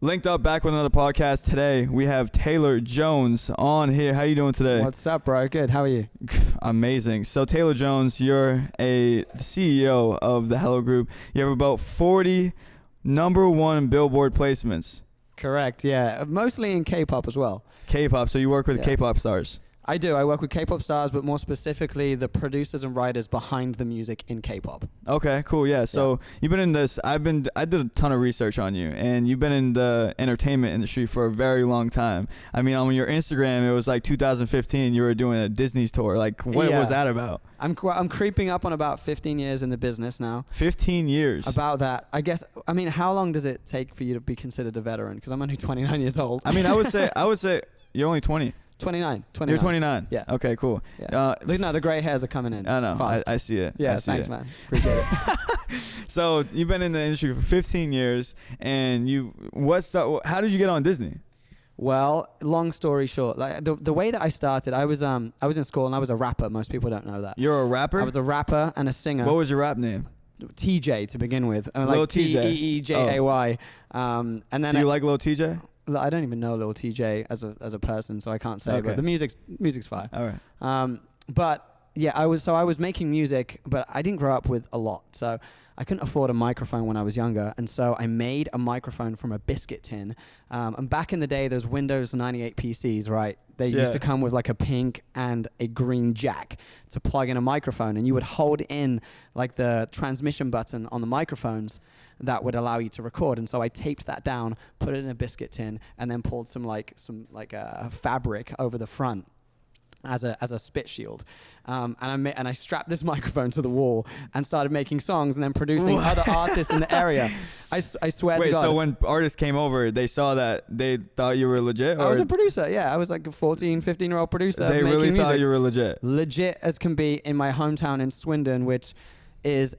Linked up back with another podcast today. We have Taylor Jones on here. How you doing today? What's up, bro? Good. How are you? Amazing. So Taylor Jones, you're the CEO of the Thehellohroup. You have about 40 #1 Billboard placements. Correct. Yeah. Mostly in K-pop as well. K-pop. So you work with K-pop stars. I do. I work with K-pop stars, but more specifically the producers and writers behind the music in K-pop. Okay, cool. Yeah. So you've been in this. I did a ton of research on you, and you've been in the entertainment industry for a very long time. I mean, on your Instagram, it was like 2015. You were doing a Disney's tour. Like, what was that about? I'm creeping up on about 15 years in the business now. 15 years. About that, I guess. I mean, how long does it take for you to be considered a veteran? Because I'm only 29 years old. I mean, I would say you're only 20. 29. You're 29. Yeah. Okay, cool. Yeah. No, the gray hairs are coming in. I know. Fast. I see it. Yeah. I see Thanks, it. man. Appreciate it. So you've been in the industry for 15 years, and how did you get on Disney? Well, long story short, like the way that I started, I was in school and I was a rapper. Most people don't know that. You're a rapper? I was a rapper and a singer. What was your rap name? TJ to begin with. Lil TJ. TEEJAY. And then Do you like Lil TJ? I don't even know Lil TJ as a person, so I can't say. Okay. But the music's fire. All right. But yeah, I was making music, but I didn't grow up with a lot, so I couldn't afford a microphone when I was younger, and so I made a microphone from a biscuit tin. And back in the day, those Windows 98 PCs, right? They used to come with like a pink and a green jack to plug in a microphone, and you would hold in like the transmission button on the microphones that would allow you to record. And so I taped that down, put it in a biscuit tin, and then pulled some fabric over the front as a spit shield, and I strapped this microphone to the wall and started making songs and then producing other artists in the area. I swear to God. Wait, so when artists came over, they saw that, they thought you were legit? Or I was a producer, yeah. I was like a 14, 15-year-old producer. They really making thought music. you were legit? Legit as can be in my hometown in Swindon, which is,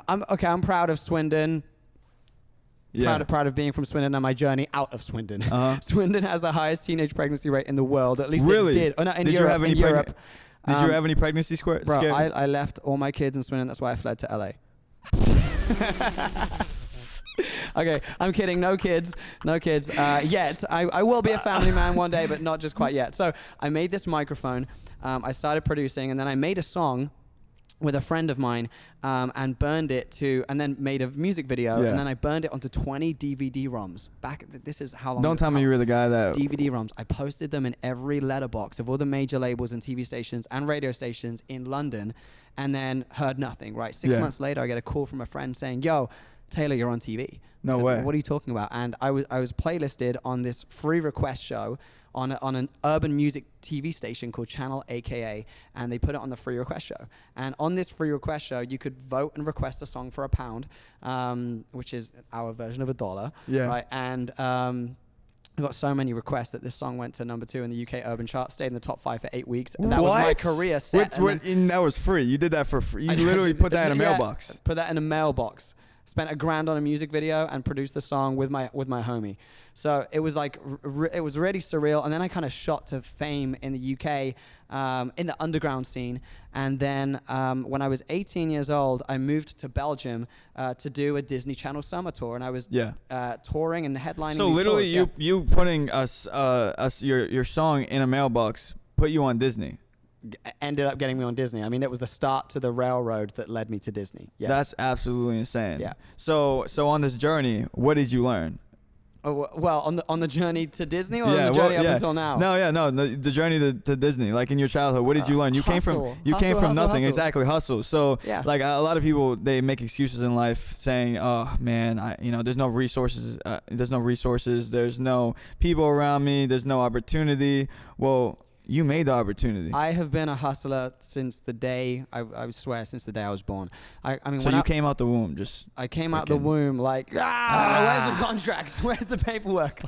I'm proud of Swindon. Yeah. Proud of being from Swindon and my journey out of Swindon. Swindon has the highest teenage pregnancy rate in the world. At least really? It did. Oh, no, in did Europe. You have any in Europe. Did you have any pregnancy scares? Bro, I left all my kids in Swindon. That's why I fled to LA. Okay, I'm kidding. No kids yet. I will be a family man one day, but not just quite yet. So I made this microphone. I started producing, and then I made a song with a friend of mine, and burned it and then made a music video, and then I burned it onto 20 DVD ROMs. This is how long. Don't tell me you were the guy that DVD ROMs. I posted them in every letterbox of all the major labels and TV stations and radio stations in London, and then heard nothing. Right, 6 months later, I get a call from a friend saying, "Yo, Taylor, you're on TV." No way. What are you talking about? And I was playlisted on this free request show on an urban music TV station called Channel AKA, and they put it on the free request show. And on this free request show, you could vote and request a song for £1, which is our version of $1. Yeah. Right. And I got so many requests that this song went to #2 in the UK urban chart, stayed in the top 5 for 8 weeks, and that was my career set. And that was free. You did that for free. You literally put that in a mailbox. Put that in a mailbox. Spent $1,000 on a music video and produced the song with my homie. So it was like it was really surreal. And then I kind of shot to fame in the UK, in the underground scene. And then when I was 18 years old, I moved to Belgium to do a Disney Channel summer tour, and I was touring and headlining. So these literally, tours, you putting your song in a mailbox put you on Disney. Ended up getting me on Disney. I mean, it was the start to the railroad that led me to Disney. Yes. That's absolutely insane. Yeah. So on this journey, what did you learn? Oh, well, on the journey to Disney, or on the journey up until now? No, the journey to Disney. Like in your childhood, what did you learn? You came from nothing. Hustle. Exactly, hustle. So yeah. like a lot of people, they make excuses in life, saying, "Oh man, there's no resources. There's no people around me. There's no opportunity." Well, you made the opportunity. I have been a hustler since the day I swear since the day I was born. I mean, so you came out the womb I came out the womb like, where's the contracts? Where's the paperwork?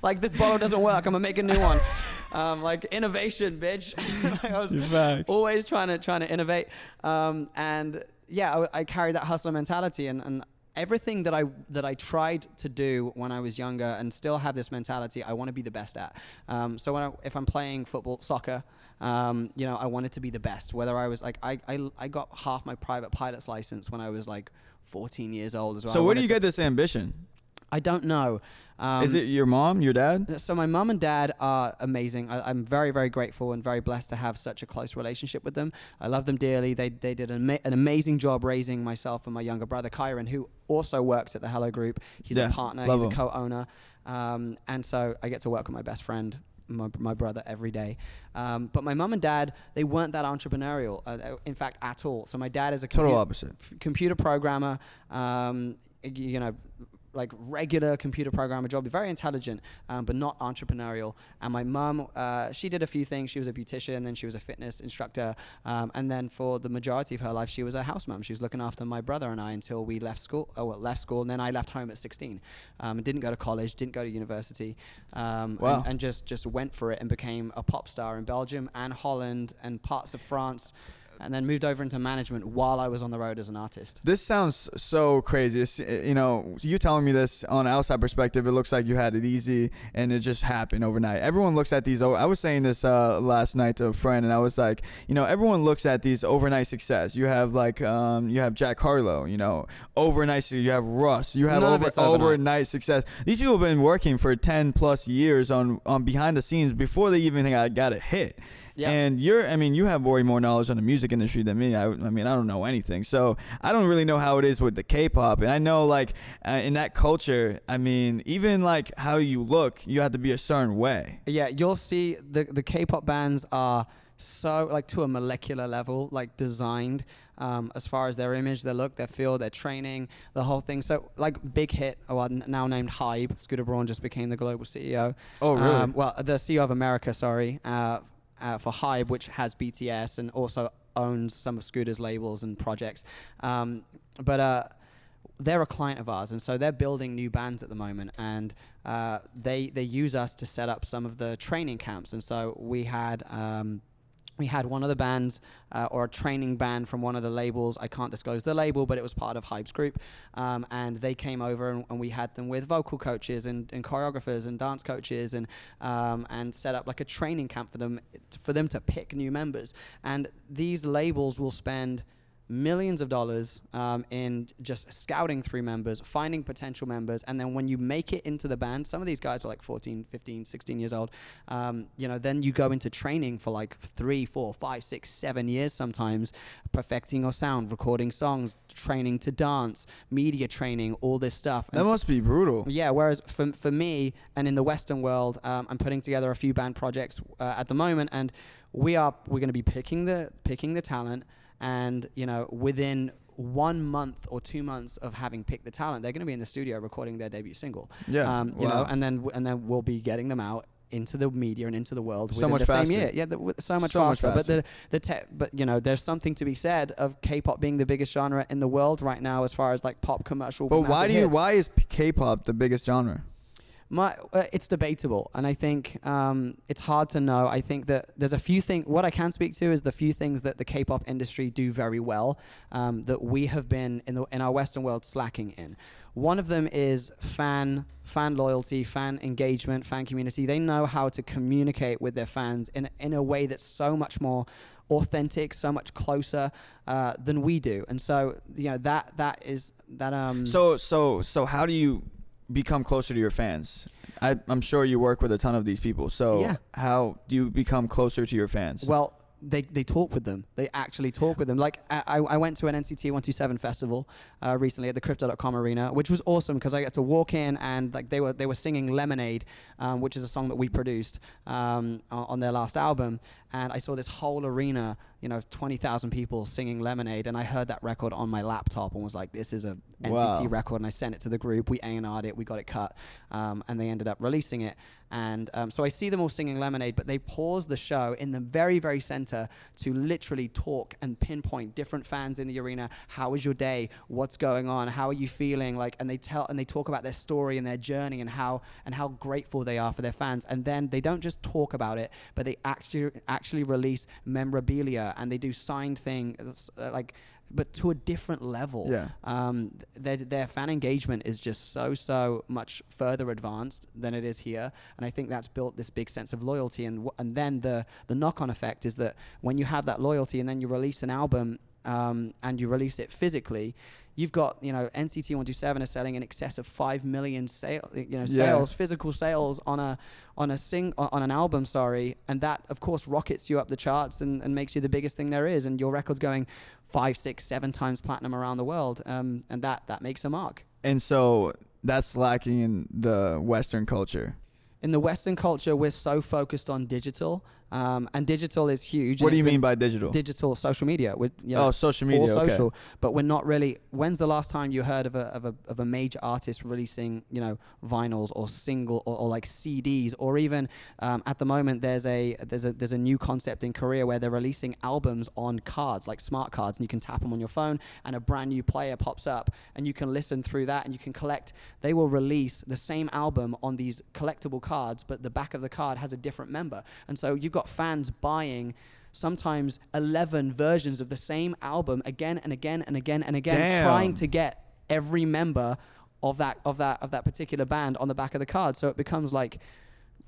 Like this bottle doesn't work. I'm gonna make a new one. Like innovation, bitch. I was always trying to innovate. And yeah, I carry that hustler mentality, and everything that I tried to do when I was younger, and still have this mentality, I want to be the best at. So if I'm playing football, soccer, I wanted to be the best. Whether I was like, I got half my private pilot's license when I was like 14 years old as well. So where do you get this ambition? I don't know. Is it your mom, your dad? So my mum and dad are amazing. I'm very, very grateful and very blessed to have such a close relationship with them. I love them dearly. They did an amazing job raising myself and my younger brother, Kyron, who also works at the Thehellohroup. He's a partner. He's a co-owner. And so I get to work with my best friend, my brother, every day. But my mum and dad, they weren't that entrepreneurial, in fact, at all. So my dad is a total opposite computer programmer, like regular computer programmer job, very intelligent, but not entrepreneurial. And my mum, she did a few things. She was a beautician, then she was a fitness instructor, and then for the majority of her life, she was a house mom. She was looking after my brother and I until we left school, and then I left home at 16. Didn't go to college, didn't go to university, and just went for it and became a pop star in Belgium and Holland and parts of France. And then moved over into management while I was on the road as an artist. This sounds so crazy. It's, you telling me this on an outside perspective, it looks like you had it easy and it just happened overnight. Everyone looks at these. I was saying this last night to a friend, and I was like, everyone looks at these overnight success. You have you have Jack Harlow, overnight. You have Russ. You have overnight success. These people have been working for 10 plus years on behind the scenes before they even got a hit. Yep. And you have way more knowledge on the music industry than me. I don't know anything. So I don't really know how it is with the K-pop. And I know in that culture, even how you look, you have to be a certain way. Yeah, you'll see the K-pop bands are so to a molecular level, designed as far as their image, their look, their feel, their training, the whole thing. So big hit, now named Hybe, Scooter Braun just became the global CEO. Oh, really? The CEO of America, sorry. For Hybe, which has BTS and also owns some of Scooter's labels and projects. But they're a client of ours, and so they're building new bands at the moment, and they use us to set up some of the training camps. And so we had one of the bands or a training band from one of the labels. I can't disclose the label, but it was part of Hybe's group. And they came over and we had them with vocal coaches and choreographers and dance coaches and set up a training camp for them to pick new members. And these labels will spend millions of dollars in just scouting through members, finding potential members, and then when you make it into the band, some of these guys are 14, 15, 16 years old, then you go into training for 3, 4, 5, 6, 7 years sometimes, perfecting your sound, recording songs, training to dance, media training, all this stuff. That must be brutal. Yeah, whereas for me, and in the Western world, I'm putting together a few band projects at the moment, and we're going to be picking the talent. And within 1 month or 2 months of having picked the talent, they're going to be in the studio recording their debut single. Yeah, and then we'll be getting them out into the media and into the world so within much the faster. same year. Yeah, so much faster. But there's something to be said of K-pop being the biggest genre in the world right now as far as pop commercial. But why is K-pop the biggest genre? It's debatable, and I think it's hard to know. I think that there's a few things. What I can speak to is the few things that the K-pop industry do very well that we have been in our Western world slacking in. One of them is fan loyalty, fan engagement, fan community. They know how to communicate with their fans in a way that's so much more authentic, so much closer than we do. And so that is. So how do you become closer to your fans? I'm sure you work with a ton of these people. So yeah. How do you become closer to your fans? They talk with them. They actually talk with them. I went to an NCT 127 festival recently at the Crypto.com arena, which was awesome because I got to walk in and they were singing Lemonade, which is a song that we produced on their last album. And I saw this whole arena, 20,000 people singing Lemonade, and I heard that record on my laptop and was like, this is a NCT record, and I sent it to the group. We A&R'd it, we got it cut, and they ended up releasing it. And so I see them all singing Lemonade, but they pause the show in the very, very center to literally talk and pinpoint different fans in the arena. How was your day? What's going on? How are you feeling? And they talk about their story and their journey and how grateful they are for their fans. And then they don't just talk about it, but they actually release memorabilia, and they do signed things but to a different level. Yeah. Their fan engagement is just so much further advanced than it is here, and I think that's built this big sense of loyalty. And then the knock-on effect is that when you have that loyalty and then you release an album, and you release it physically, you've got, NCT 127 are selling in excess of 5 million sales, physical sales on an album, and that of course rockets you up the charts and makes you the biggest thing there is, and your record's going 5, 6, 7 times platinum around the world, and that makes a mark. And so that's lacking in the Western culture. In the Western culture, we're so focused on digital, and digital is huge. What do you mean by digital? Digital social media. Social media. All social. Okay. But we're not really. When's the last time you heard of a major artist releasing vinyls or single or like CDs, or even at the moment there's a new concept in Korea where they're releasing albums on cards, like smart cards, and you can tap them on your phone and a brand new player pops up and you can listen through that and you can collect. They will release the same album on these collectible cards, but the back of the card has a different member, and so you've got fans buying sometimes 11 versions of the same album again and again and again and again. Damn. Trying to get every member of that particular band on the back of the card. So it becomes like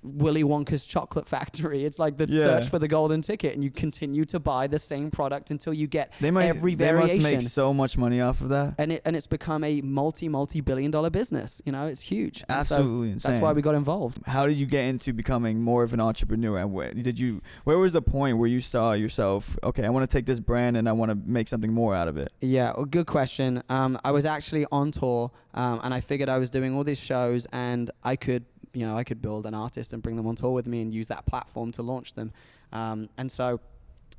Willy Wonka's chocolate factory. It's like the search for the golden ticket, and you continue to buy the same product until you get every variation. They must make so much money off of that. And it's become a multi-billion-dollar business. It's huge. Absolutely insane. That's why we got involved. How did you get into becoming more of an entrepreneur? And where was the point where you saw yourself, okay, I want to take this brand and I want to make something more out of it? Yeah, well, good question. I was actually on tour, and I figured I was doing all these shows, and I could build an artist and bring them on tour with me and use that platform to launch them. And so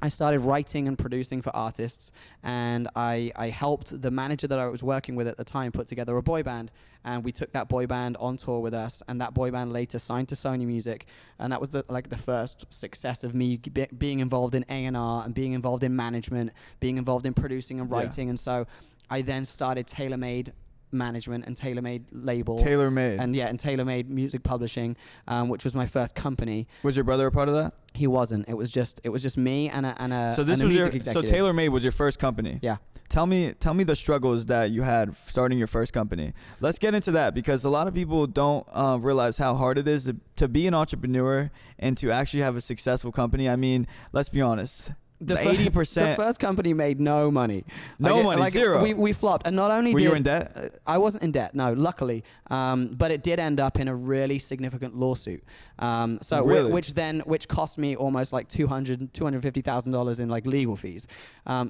I started writing and producing for artists, and I helped the manager that I was working with at the time put together a boy band, and we took that boy band on tour with us, and that boy band later signed to Sony Music, and that was the first success of me being involved in A&R and being involved in management, being involved in producing and writing. And so I then started TaylorMade Management and TaylorMade Label. TaylorMade. And TaylorMade Music Publishing, which was my first company. Was your brother a part of that? He wasn't. It was just me and a so this and a was music executive. So TaylorMade was your first company. Yeah. Tell me the struggles that you had starting your first company. Let's get into that, because a lot of people don't realize how hard it is to be an entrepreneur and to actually have a successful company. I mean, let's be honest. The 80%. The first company made no money. Zero. We flopped, and not only were you in debt? I wasn't in debt, no, luckily. But it did end up in a really significant lawsuit. Really? Which cost me almost like $250,000 in like legal fees.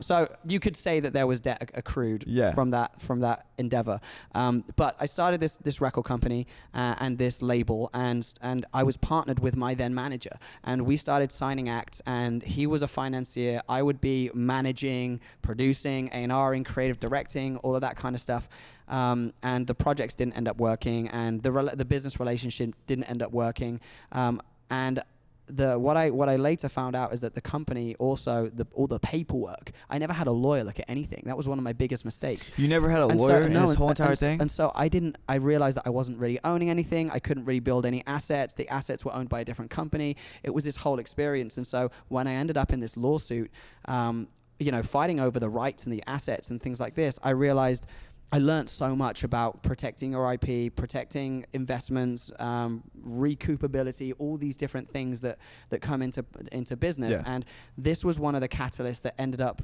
So you could say that there was debt accrued from that endeavor. But I started this record company and this label, and I was partnered with my then manager, and we started signing acts, and he was a financier. I would be managing, producing, A&Ring, creative directing, all of that kind of stuff. And the projects didn't end up working, and the business relationship didn't end up working. And what I later found out is that the company also, all the paperwork, I never had a lawyer look at anything. That was one of my biggest mistakes. You never had a lawyer in this whole entire thing? And so I realized that I wasn't really owning anything. I couldn't really build any assets. The assets were owned by a different company. It was this whole experience. And so when I ended up in this lawsuit, fighting over the rights and the assets and things like this, I realized I learned so much about protecting your IP, protecting investments, recoupability, all these different things that come into business. Yeah. And this was one of the catalysts that ended up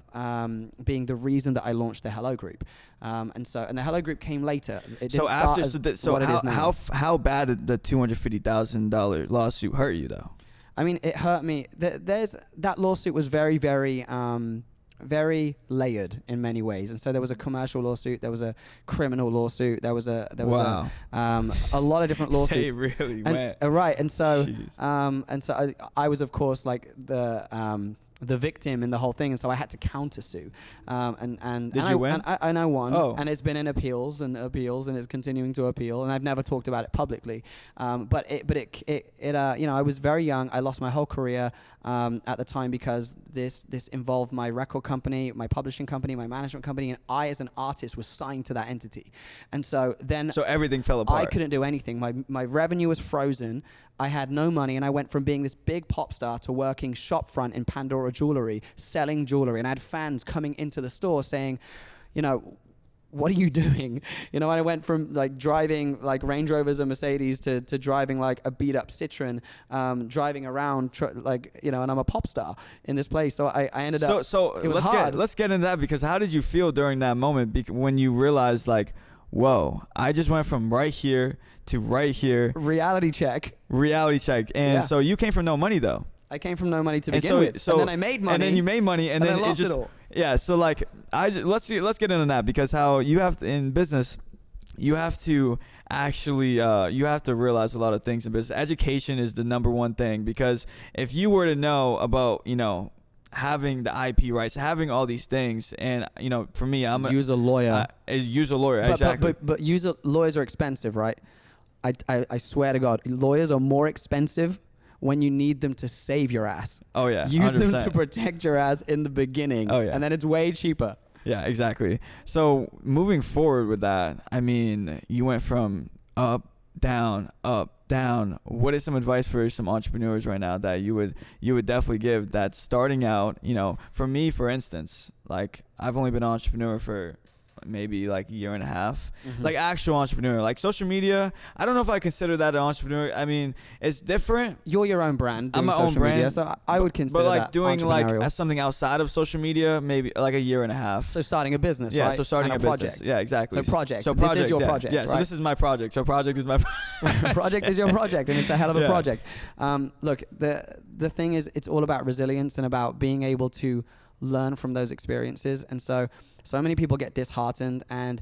being the reason that I launched Thehellohroup. And the Thehellohroup came later. It didn't start as what it is now. How bad did the $250,000 lawsuit hurt you, though? I mean, it hurt me. That lawsuit was very, very very layered in many ways, and so there was a commercial lawsuit, there was a criminal lawsuit, there was a lot of different lawsuits. They really went right, and so I was of course like the victim in the whole thing, and so I had to countersue. Did you win? And I won. Oh. And it's been in appeals, and it's continuing to appeal, and I've never talked about it publicly. But I was very young. I lost my whole career at the time because this involved my record company, my publishing company, my management company, and I as an artist was signed to that entity. And so everything fell apart. I couldn't do anything. My revenue was frozen. I had no money, and I went from being this big pop star to working shop front in Pandora Jewelry, selling jewelry. And I had fans coming into the store saying, what are you doing? You know, I went from like driving like Range Rovers and Mercedes to driving like a beat up Citroen, driving around like, you know, and I'm a pop star in this place. So I ended up, so it was hard. Let's get into that, because how did you feel during that moment when you realized like, whoa, I just went from right here to right here. Reality check. And so you came from no money though. I came from no money to begin with, and then I made money, and then you made money, and then lost it just it all. Yeah. So like, let's get into that, because how you have to, in business, you have to actually you have to realize a lot of things in business. Education is the number one thing, because if you were to know about, you know, having the IP rights, having all these things, and you know, for me, use a lawyer. Exactly. But lawyers are expensive, right? I swear to God, lawyers are more expensive when you need them to save your ass. Oh yeah. Use 100%. them to protect your ass in the beginning. Oh yeah. And then it's way cheaper. Yeah, exactly. So moving forward with that, I mean, you went from up, down. What is some advice for some entrepreneurs right now that you would definitely give, that's starting out? You know, for me, for instance, like I've only been an entrepreneur for maybe like a year and a half, like actual entrepreneur. Like social media, I don't know if I consider that an entrepreneur. I mean, it's different. You're your own brand. I'm my own brand, media, so I would consider but like that doing like entrepreneurial. something outside of social media, maybe like a year and a half. So starting a business, Yeah, right? so starting and a project. business. Yeah, exactly. So project. So This is your yeah. project, Yeah, right? so this is my project. So project is my project is your project, and it's a hell of a Yeah. project. Look, the thing is, it's all about resilience and about being able to learn from those experiences. And so many people get disheartened, and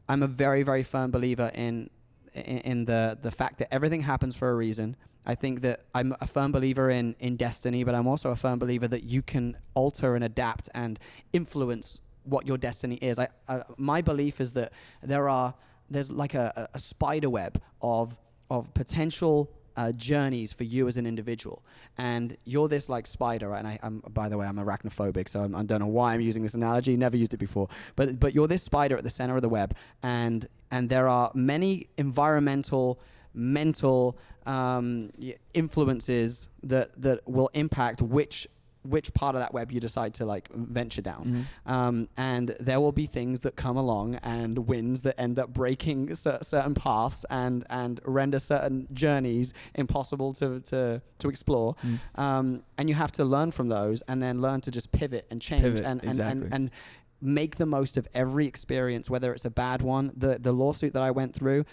I'm a very, very firm believer in the fact that everything happens for a reason. I think that I'm a firm believer in destiny, but I'm also a firm believer that you can alter and adapt and influence what your destiny is. My belief is that there's like a spider web of potential journeys for you as an individual, and you're this like spider, right? And I'm by the way, I'm arachnophobic, so I don't know why I'm using this analogy. Never used it before, but you're this spider at the center of the web, and there are many environmental, mental influences that will impact which part of that web you decide to like venture down. And there will be things that come along and winds that end up breaking certain paths and render certain journeys impossible to explore. And you have to learn from those, and then learn to just pivot and change and make the most of every experience, whether it's a bad one. The lawsuit that I went through,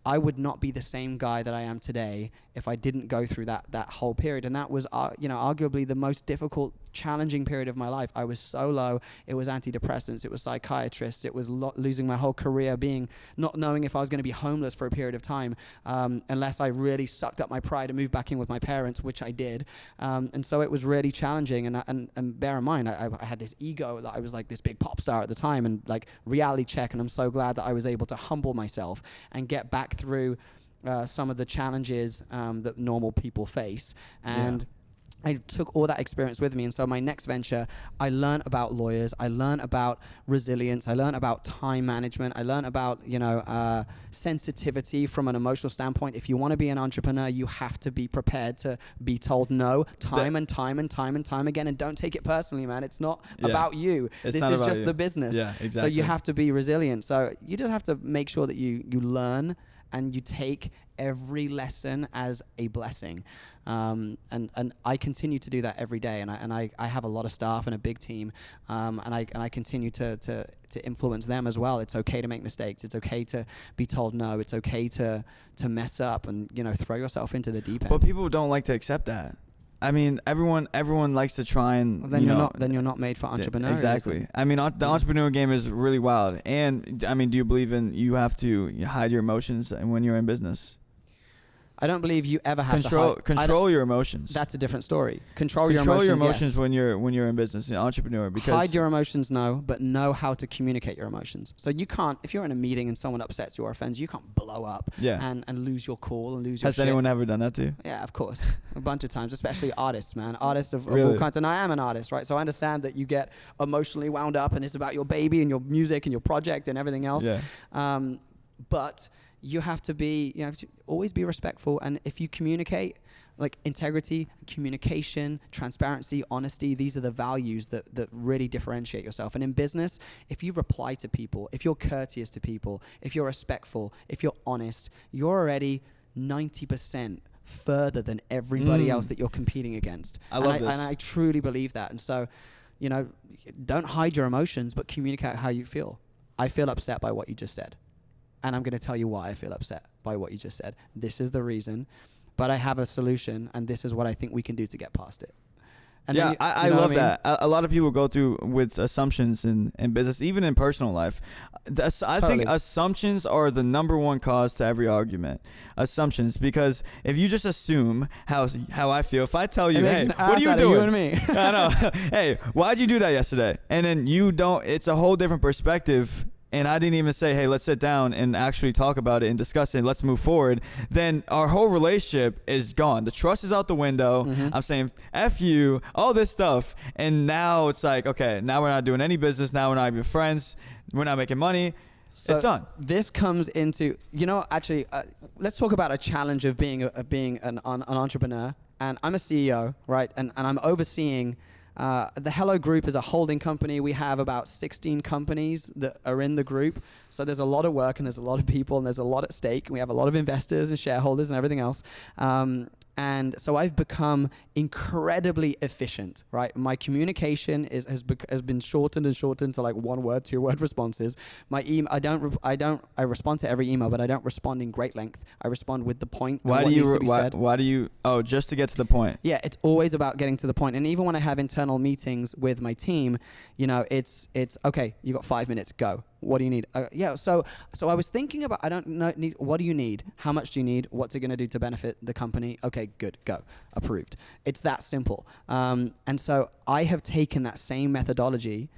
I would not be the same guy that I am today if I didn't go through that whole period. And that was, arguably the most difficult, challenging period of my life. I was so low. It was antidepressants. It was psychiatrists. It was losing my whole career, not knowing if I was going to be homeless for a period of time, unless I really sucked up my pride and moved back in with my parents, which I did. And so it was really challenging. And bear in mind, I had this ego that I was like this big pop star at the time, and like reality check. And I'm so glad that I was able to humble myself and get back through some of the challenges that normal people face. And I took all that experience with me. And so my next venture, I learned about lawyers. I learned about resilience. I learned about time management. I learned about, sensitivity from an emotional standpoint. If you want to be an entrepreneur, you have to be prepared to be told no time and time again. And don't take it personally, man. It's not about you. This is just the business. Yeah, exactly. So you have to be resilient. So you just have to make sure that you learn and you take every lesson as a blessing. And I continue to do that every day. And I have a lot of staff and a big team. And I continue to influence them as well. It's okay to make mistakes. It's okay to be told no. It's okay to mess up and, throw yourself into the deep end. But people don't like to accept that. I mean, everyone likes to try and. Well, then you're not made for entrepreneurship. Exactly. I mean, the entrepreneur game is really wild. And I mean, do you believe you have to hide your emotions when you're in business? I don't believe you ever have to control your emotions. That's a different story. Control your emotions yes. when you're in business, an entrepreneur. Because hide your emotions, no, but know how to communicate your emotions. So you can't, if you're in a meeting and someone upsets you or offends you, can't blow up and lose your cool and lose your shit. Has anyone ever done that to you? Yeah, of course, a bunch of times, especially artists, man. Artists of really? All kinds, and I am an artist, right? So I understand that you get emotionally wound up, and it's about your baby and your music and your project and everything else. Yeah. But you have to always be respectful. And if you communicate, like integrity, communication, transparency, honesty, these are the values that really differentiate yourself. And in business, if you reply to people, if you're courteous to people, if you're respectful, if you're honest, you're already 90% further than everybody else that you're competing against. I love this. And I truly believe that. And so, don't hide your emotions, but communicate how you feel. I feel upset by what you just said. And I'm going to tell you why I feel upset by what you just said. This is the reason. But I have a solution, and this is what I think we can do to get past it. And yeah, I love that. A lot of people go through with assumptions in business, even in personal life. I think assumptions are the number one cause to every argument. Assumptions, because if you just assume how I feel, if I tell you, hey, what are you doing? You and me. I know. Hey, why'd you do that yesterday? And then you don't. It's a whole different perspective. And I didn't even say, hey, let's sit down and actually talk about it and discuss it. Let's move forward. Then our whole relationship is gone. The trust is out the window. I'm saying, F you, all this stuff. And now it's like, okay, now we're not doing any business. Now we're not even friends. We're not making money. So it's done. This comes into, let's talk about a challenge of being an entrepreneur. And I'm a CEO, right? And I'm overseeing. The Hello Group is a holding company. We have about 16 companies that are in the group. So there's a lot of work and there's a lot of people and there's a lot at stake. And we have a lot of investors and shareholders and everything else. And so I've become incredibly efficient, right? My communication has been shortened to like 1 word, 2 word responses. My email, I respond to every email, but I don't respond in great length. I respond with the point. Why do you, just to get to the point? Yeah, it's always about getting to the point. And even when I have internal meetings with my team, it's okay, you got 5 minutes, go. What do you need? So I was thinking about, what do you need? How much do you need? What's it going to do to benefit the company? Okay, good, go. Approved. It's that simple. And so I have taken that same methodology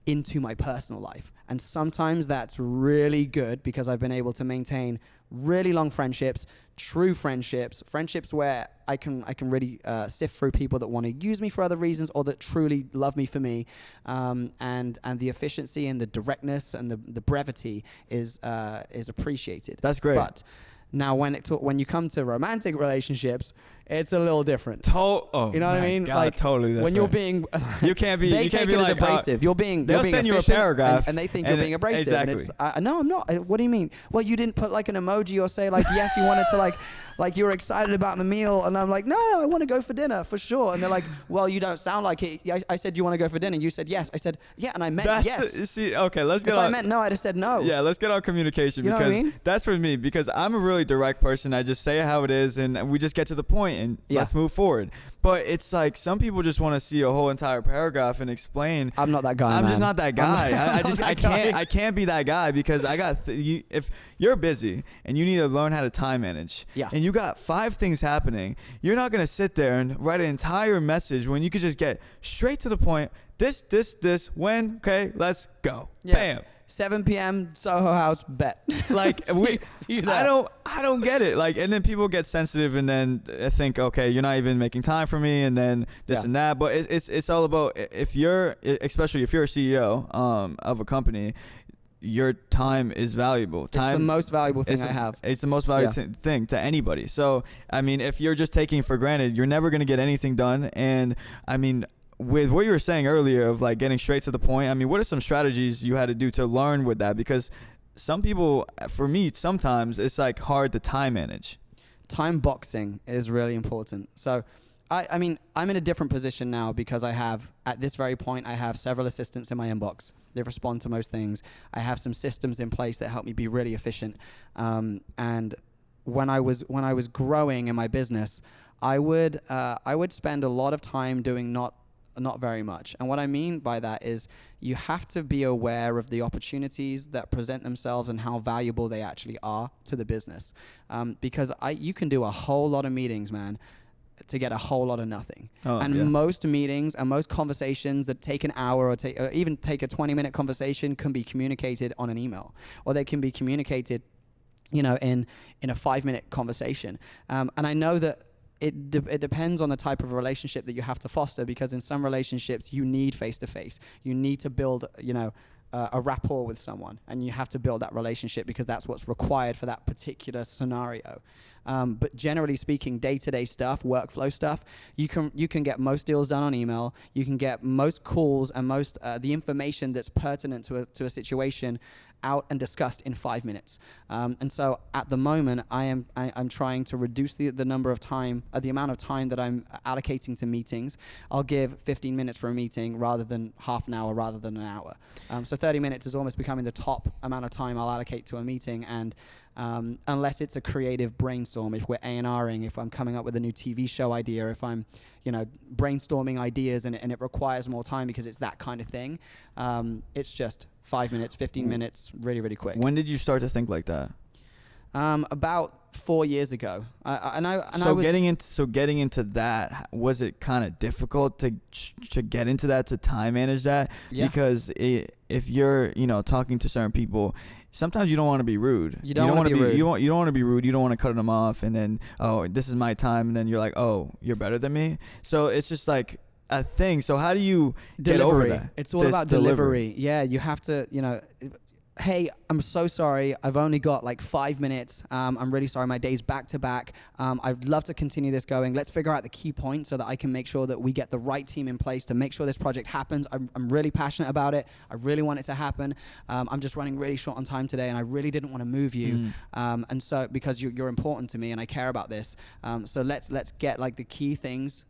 into my personal life. And sometimes that's really good because I've been able to maintain really long friendships, true friendships where I can really sift through people that want to use me for other reasons or that truly love me for me. And the efficiency and the directness and the brevity is appreciated. That's great. But now when you come to romantic relationships, it's a little different. You know what I mean? God, like totally different. when you're being, you can't be. They you take can't be it as like, abrasive. You're being. They'll send you a paragraph, and they think you're being abrasive. Exactly. And it's, no, I'm not. What do you mean? Well, you didn't put like an emoji or say like yes, you wanted to like you were excited about the meal, and I'm like, no, I want to go for dinner for sure. And they're like, well, you don't sound like it. I said, you want to go for dinner? You said yes. I said yeah, and I meant yes. Okay, let's get. If I meant no, I'd have said no. Yeah, let's get on communication, you know because what I mean? That's for me, because I'm a really direct person. I just say it how it is, and we just get to the point, and let's move forward. But it's like some people just want to see a whole entire paragraph and explain. I'm not that guy. I'm just not that guy. I can't be that guy because I got if you're busy and you need to learn how to time manage, and you got 5 things happening, you're not gonna sit there and write an entire message when you could just get straight to the point. This, when, okay, let's go. Bam. 7 p.m. Soho House, bet. Like I don't get it. Like, and then people get sensitive and then think, okay, you're not even making time for me, and then this and that. But it's all about, especially if you're a CEO of a company, your time is valuable. Time, it's the most valuable thing I have. It's the most valuable thing to anybody. So, I mean, if you're just taking it for granted, you're never going to get anything done. And, I mean, with what you were saying earlier of like getting straight to the point, I mean, what are some strategies you had to do to learn with that? Because some people, for me, sometimes it's like hard to time manage. Time boxing is really important. So, I mean, I'm in a different position now because at this very point, I have several assistants in my inbox. They respond to most things. I have some systems in place that help me be really efficient. And when I was growing in my business, I would spend a lot of time doing not very much. And what I mean by that is you have to be aware of the opportunities that present themselves and how valuable they actually are to the business. Because you can do a whole lot of meetings, man, to get a whole lot of nothing. Most meetings and most conversations that take an hour or even take a 20-minute conversation can be communicated on an email, or they can be communicated, in a 5-minute conversation. And I know that it depends on the type of relationship that you have to foster, because in some relationships you need face-to-face. You need to build, a rapport with someone, and you have to build that relationship because that's what's required for that particular scenario. But generally speaking, day-to-day stuff, workflow stuff, you can get most deals done on email. You can get most calls and most the information that's pertinent to a situation out and discussed in 5 minutes. And so at the moment, I'm trying to reduce the amount of time that I'm allocating to meetings. I'll give 15 minutes for a meeting rather than half an hour, rather than an hour. So 30 minutes is almost becoming the top amount of time I'll allocate to a meeting. And unless it's a creative brainstorm, if we're A&Ring, if I'm coming up with a new TV show idea, if I'm, brainstorming ideas and it requires more time because it's that kind of thing, it's just 5 minutes, 15 minutes, really, really quick. When did you start to think like that? About 4 years ago. Getting into that, was it kind of difficult to get into that, to time manage that? Yeah. Because if you're, talking to certain people, sometimes you don't want to be rude. You don't want to be rude. You don't want to be rude. You don't want to cut them off, and then, oh, this is my time, and then you're like, oh, you're better than me. So it's just like a thing. So how do you get over that? It's all about delivery. Yeah, you have to, hey, I'm so sorry. I've only got like 5 minutes. I'm really sorry. My day's back to back. I'd love to continue this going. Let's figure out the key points so that I can make sure that we get the right team in place to make sure this project happens. I'm really passionate about it. I really want it to happen. I'm just running really short on time today, and I really didn't want to move you. And so because you're important to me and I care about this. So let's get like the key things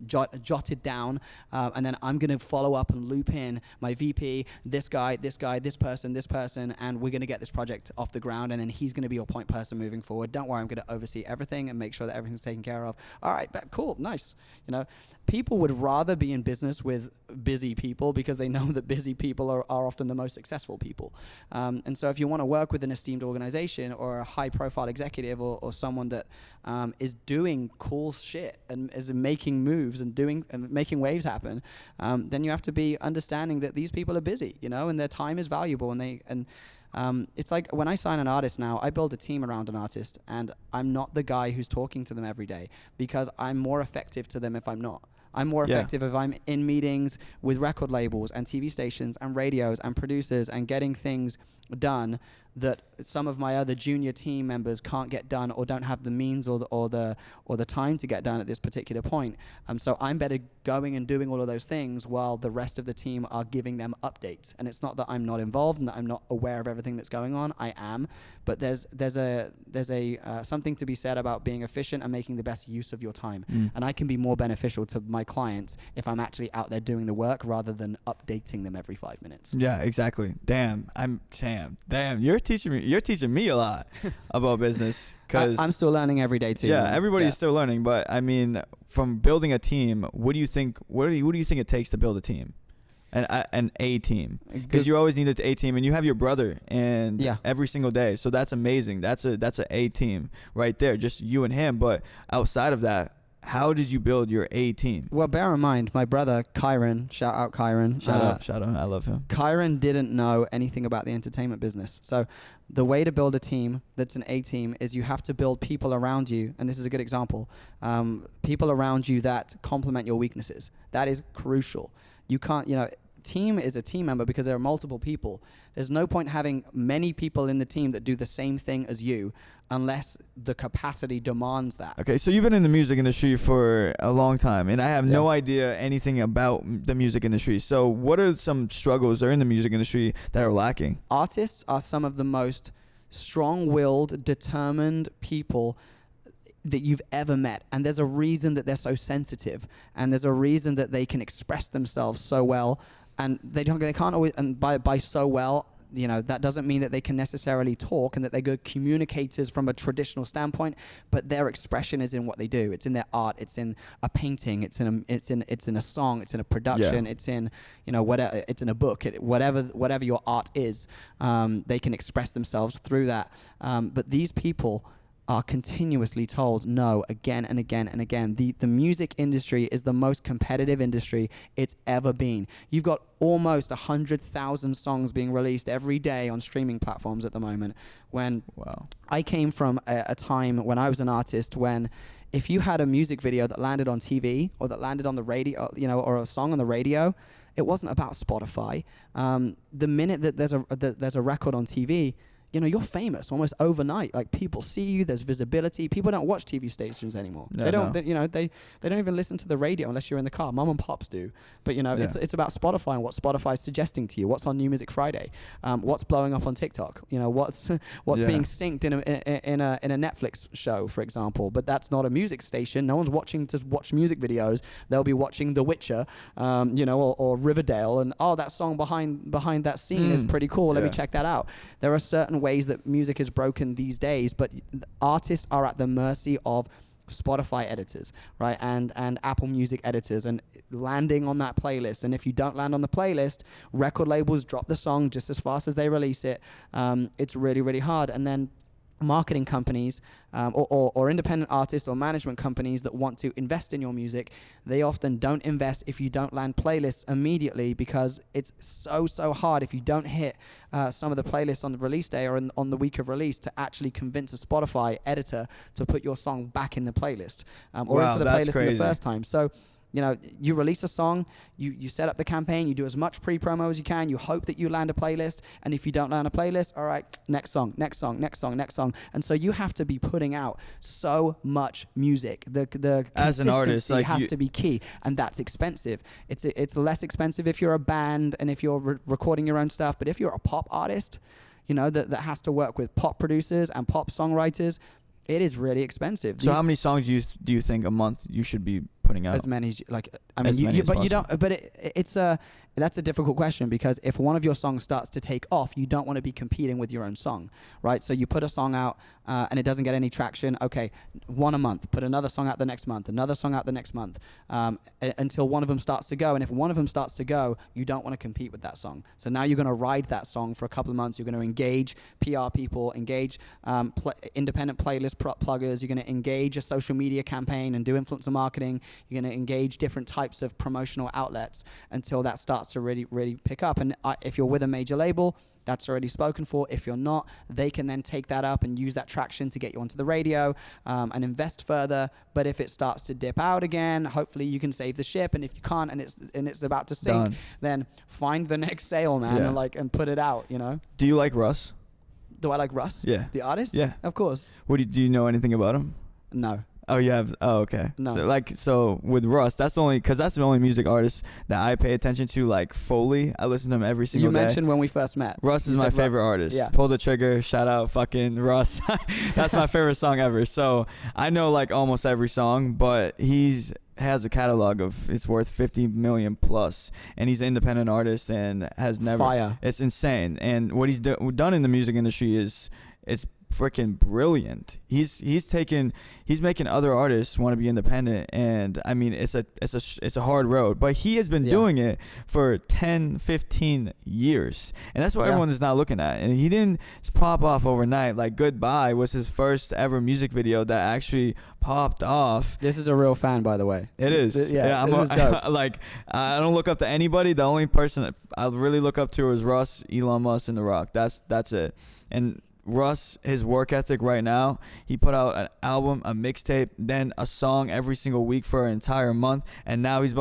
jotted down, and then I'm going to follow up and loop in my VP, this guy, this person, and we're going to get this project off the ground, and then he's going to be your point person moving forward. Don't worry, I'm going to oversee everything and make sure that everything's taken care of. All right, cool, nice. People would rather be in business with busy people because they know that busy people are often the most successful people. And so if you want to work with an esteemed organization or a high-profile executive or someone that is doing cool shit and is making moves and making waves happen, then you have to be understanding that these people are busy, and their time is valuable. And it's like when I sign an artist now, I build a team around an artist, and I'm not the guy who's talking to them every day because I'm more effective to them if I'm not. I'm more effective if I'm in meetings with record labels and TV stations and radios and producers and getting things done that some of my other junior team members can't get done or don't have the means or the time to get done at this particular point. So I'm better going and doing all of those things while the rest of the team are giving them updates. And it's not that I'm not involved and that I'm not aware of everything that's going on. I am, but there's something to be said about being efficient and making the best use of your time. And I can be more beneficial to my clients if I'm actually out there doing the work rather than updating them every 5 minutes. Yeah, exactly. Damn, you're teaching me a lot about business, because I'm still learning every day too. Yeah, everybody's still learning, but I mean, from building a team, what do you think it takes to build a team? An A team, because you always need an A team, and you have your brother and every single day, so that's amazing. That's a A team right there, just you and him. But outside of that, how did you build your A team? Well, bear in mind, my brother Kyron, shout out Kyron. Shout out, I love him. Kyron didn't know anything about the entertainment business. So the way to build a team that's an A team is you have to build people around you, and this is a good example, people around you that complement your weaknesses. That is crucial. You can't, team is a team member because there are multiple people. There's no point having many people in the team that do the same thing as you unless the capacity demands that. Okay, so you've been in the music industry for a long time, and I have no idea anything about the music industry. So what are some struggles that are in the music industry that are lacking? Artists are some of the most strong-willed, determined people that you've ever met, and there's a reason that they're so sensitive, and there's a reason that they can express themselves so well, and they can't always, and by so well, that doesn't mean that they can necessarily talk and that they're good communicators from a traditional standpoint, but their expression is in what they do. It's in their art. It's in a painting. It's in a song. It's in a production. It's in whatever. It's in a book. Whatever your art is, they can express themselves through that. But these people are continuously told no again and again and again. The music industry is the most competitive industry it's ever been. You've got almost 100,000 songs being released every day on streaming platforms at the moment. When I came from a time when I was an artist when if you had a music video that landed on TV or that landed on the radio, or a song on the radio, it wasn't about Spotify. The minute that there's a record on TV, you're famous almost overnight. Like, people see you, there's visibility. People don't watch TV stations anymore. Yeah, they don't, no. they don't even listen to the radio unless you're in the car. Mom and pops do. But, it's about Spotify and what Spotify's suggesting to you. What's on New Music Friday? What's blowing up on TikTok? What's being synced in a Netflix show, for example. But that's not a music station. No one's watching to watch music videos. They'll be watching The Witcher, or Riverdale. And, that song behind that scene is pretty cool. Let me check that out. There are certain ways that music is broken these days, but artists are at the mercy of Spotify editors, right, and Apple Music editors, and landing on that playlist. And if you don't land on the playlist, record labels drop the song just as fast as they release it. It's really, really hard. And then marketing companies or independent artists or management companies that want to invest in your music, they often don't invest if you don't land playlists immediately, because it's so hard if you don't hit some of the playlists on the release day or on the week of release to actually convince a Spotify editor to put your song back in the playlist or into the playlist in the first time. So you release a song, you set up the campaign, you do as much pre-promo as you can, you hope that you land a playlist, and if you don't land a playlist, all right, next song. And so you have to be putting out so much music. The as an artist, like, has to be key, and that's expensive. It's less expensive if you're a band and if you're recording your own stuff, but if you're a pop artist, that has to work with pop producers and pop songwriters, it is really expensive. So how many songs do you think a month you should be putting out? As many as that's a difficult question, because if one of your songs starts to take off, you don't want to be competing with your own song, right? So you put a song out and it doesn't get any traction. Okay, one a month. Put another song out the next month. Another song out the next month, until one of them starts to go. And if one of them starts to go, you don't want to compete with that song. So now you're going to ride that song for a couple of months. You're going to engage PR people, engage independent playlist pluggers. You're going to engage a social media campaign and do influencer marketing. You're going to engage different types of promotional outlets until that starts to really, really pick up. And if you're with a major label, that's already spoken for. If you're not, they can then take that up and use that traction to get you onto the radio and invest further. But if it starts to dip out again, hopefully you can save the ship. And if you can't, and it's about to sink, Done. then find the next sale, man, and put it out. Do you like Russ? Do I like Russ? Yeah. The artist? Yeah. Of course. Do you know anything about him? No. Oh, you have. Oh, okay. No. So with Russ, that's the only music artist that I pay attention to. Like Foley, I listen to him every single day. You mentioned when we first met. Russ is my favorite artist. Yeah. Pull the Trigger. Shout out fucking Russ. That's my favorite song ever. So I know like almost every song, but has a catalog of, it's worth 50 million plus, and he's an independent artist and has never. Fire. It's insane, and what he's done in the music industry it's freaking brilliant. He's making other artists want to be independent, and I mean it's a hard road, but he has been doing it for 10-15 years, and that's what everyone is now looking at. And he didn't pop off overnight. Like Goodbye was his first ever music video that actually popped off. This is a real fan, by the way. It is. Yeah, this is dope. I don't look up to anybody. The only person I really look up to is Russ, Elon Musk, and The Rock. That's it. And Russ, his work ethic right now, he put out an album, a mixtape, then a song every single week for an entire month, and now he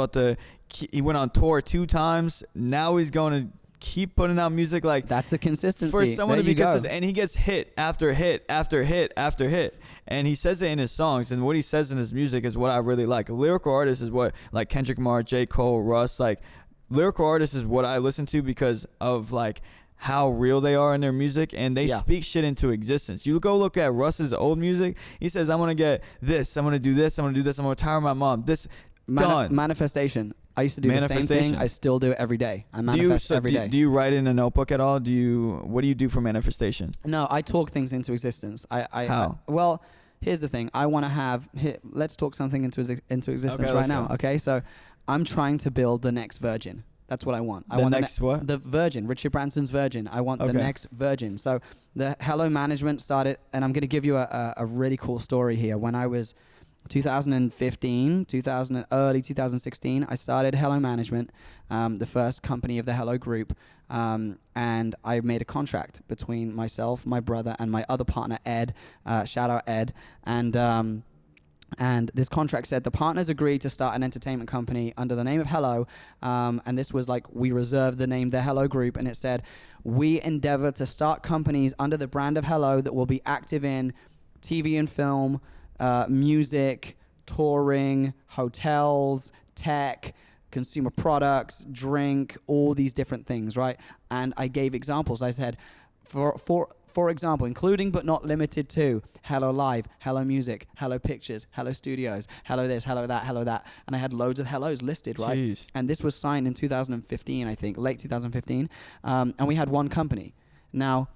went on tour 2 times. Now he's going to keep putting out music. Like, that's the consistency for someone to be consistent, and he gets hit after hit after hit after hit, and he says it in his songs, and what he says in his music is what I really like. A lyrical artist is what, like Kendrick Lamar, J. Cole, Russ, like lyrical artists is what I listen to because of like how real they are in their music, and they speak shit into existence. You go look at Russ's old music, he says, I'm going to get this, I'm going to do this, I'm going to do this, I'm going to retire my mom. Done. Manifestation. I used to do the same thing. I still do it every day. I manifest every day. Do you write in a notebook at all? What do you do for manifestation? No, I talk things into existence. How? Well, here's the thing. I want to have, let's talk something into existence right now. Okay, so I'm trying to build the next Virgin. That's what I want. The Virgin, Richard Branson's Virgin. I want the next Virgin. So the Hello Management started, and I'm going to give you a really cool story here. When I was 2015, early 2016, I started Hello Management, the first company of the Hello Group, and I made a contract between myself, my brother, and my other partner, Ed. Shout out Ed. And And this contract said the partners agreed to start an entertainment company under the name of Hello. And this was like, we reserved the name Thehellohroup. And it said, we endeavor to start companies under the brand of Hello that will be active in TV and film, music, touring, hotels, tech, consumer products, drink, all these different things, right? And I gave examples. I said, for example, including but not limited to Hello Live, Hello Music, Hello Pictures, Hello Studios, Hello this, Hello that, Hello that. And I had loads of Hellos listed, right? Jeez. And this was signed in 2015, I think, late 2015. And we had one company. Now,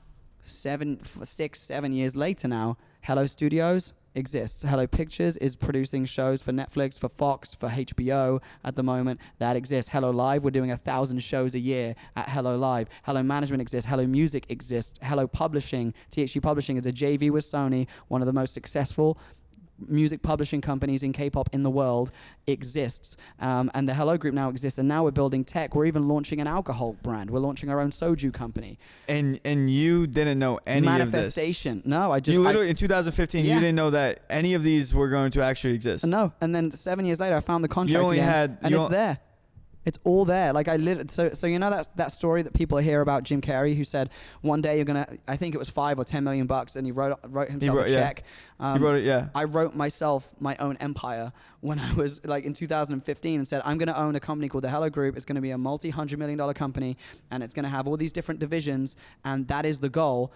6, 7 years later now, Hello Studios exists. Hello Pictures is producing shows for Netflix, for Fox, for HBO at the moment. That exists. Hello Live, we're doing 1,000 shows a year at Hello Live. Hello Management exists. Hello Music exists. Hello Publishing, THG Publishing is a JV with Sony, one of the most successful music publishing companies in K-pop in the world, exists. And the Hello Group now exists. And now we're building tech. We're even launching an alcohol brand. We're launching our own soju company. And you didn't know any of this? Manifestation. No, I just... You literally, in 2015, Yeah. you didn't know that any of these were going to actually exist? No. And then 7 years later, I found the contract only again, had- and you it's on- there. It's all there. Like so you know that story that people hear about Jim Carrey, who said one day you're gonna, I think it was $5 or $10 million, and he wrote himself a check. He wrote it, yeah. I wrote myself my own empire when I was like in 2015 and said, I'm going to own a company called the Hello Group. It's going to be a multi-$100 million company, and it's going to have all these different divisions, and that is the goal,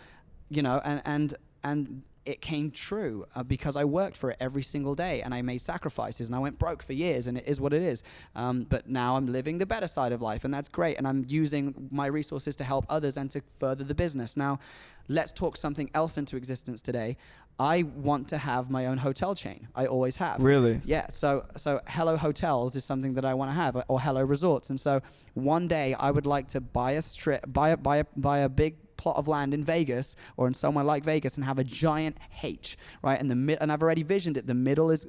you know, and it came true because I worked for it every single day, and I made sacrifices, and I went broke for years, and it is what it is. But now I'm living the better side of life, and that's great. And I'm using my resources to help others and to further the business. Now, let's talk something else into existence today. I want to have my own hotel chain. I always have. Really? Yeah. So Hello Hotels is something that I want to have, or Hello Resorts. And so one day I would like to buy a big plot of land in Vegas or in somewhere like Vegas and have a giant H, right? And and I've already visioned it. The middle of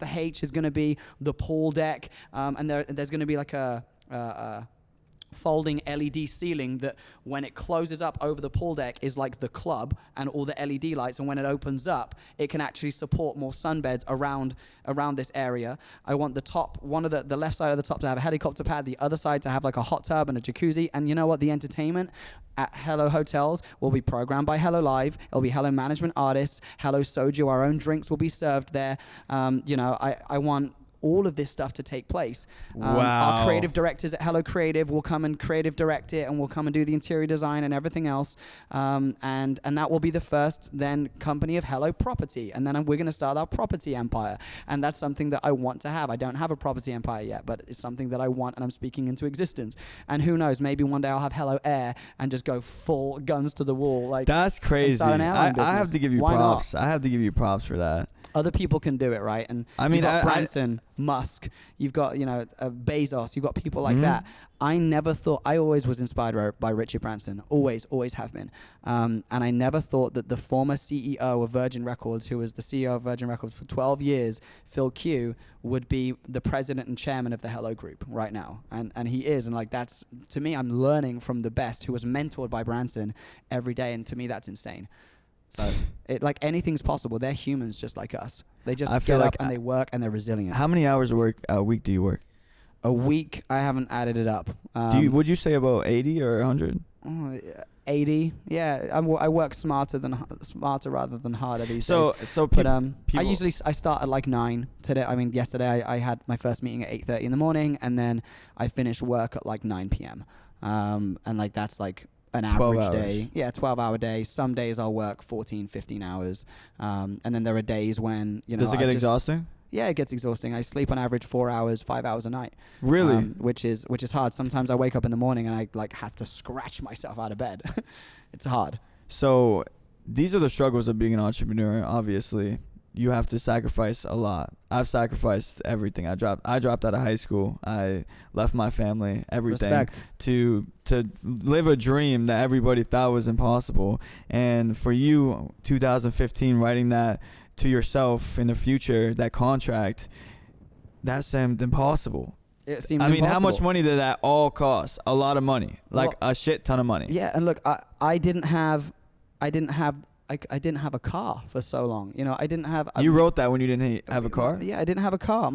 the H is going to be the pool deck, and there's going to be like a folding LED ceiling that when it closes up over the pool deck is like the club and all the LED lights, and when it opens up it can actually support more sunbeds around this area. I want the top, one of the left side of the top to have a helicopter pad, the other side to have like a hot tub and a jacuzzi. And you know what? The entertainment at Hello Hotels will be programmed by Hello Live. It'll be Hello Management artists, Hello Soju, our own drinks will be served there. You know, I want all of this stuff to take place. Wow. Our creative directors at Hello Creative will come and creative direct it, and we'll come and do the interior design and everything else. And that will be the first then company of Hello Property. And then we're going to start our property empire. And that's something that I want to have. I don't have a property empire yet, but it's something that I want, and I'm speaking into existence. And who knows, maybe one day I'll have Hello Air and just go full guns to the wall. Like, that's crazy. start an airline I have business. to give you Why props. not? I have to give you props for that. Other people can do it, right? And I mean, you've got I- Branson, Musk, you've got, you know, Bezos, you've got people like that. I never thought, I always was inspired by Richard Branson, always have been. And I never thought that the former CEO of Virgin Records, who was the CEO of Virgin Records for 12 years, Phil Q, would be the president and chairman of the Hello Group right now. And he is. And like, that's, to me, I'm learning from the best, who was mentored by Branson every day. And to me, that's insane. So, like, anything's possible. They're humans just like us. They just get up and they work and they're resilient. How many hours a week do you work? A week, I haven't added it up. Would you say about 80 or 100? 80. Yeah, I work smarter rather than harder these days. But I start at like 9 today. I mean, yesterday I had my first meeting at 8:30 in the morning, and then I finished work at like 9 p.m. And like, that's like an average day. Yeah, 12-hour day. Some days I'll work 14, 15 hours. And then there are days when, you know, does it get exhausting? Yeah, it gets exhausting. I sleep on average 4 hours, 5 hours a night. Really? Which is hard. Sometimes I wake up in the morning and I like have to scratch myself out of bed. It's hard. So these are the struggles of being an entrepreneur. Obviously, you have to sacrifice a lot. I've sacrificed everything. I dropped out of high school. I left my family, everything. Respect. to live a dream that everybody thought was impossible. And for you, 2015, writing that to yourself in the future, that contract, that seemed impossible. It seemed I mean, impossible. how much money did that all cost? A lot of money, like a shit ton of money. Yeah, and look, I didn't have I didn't have a car for so long. You know, I didn't have. You wrote that when you didn't have a car? Yeah, I didn't have a car.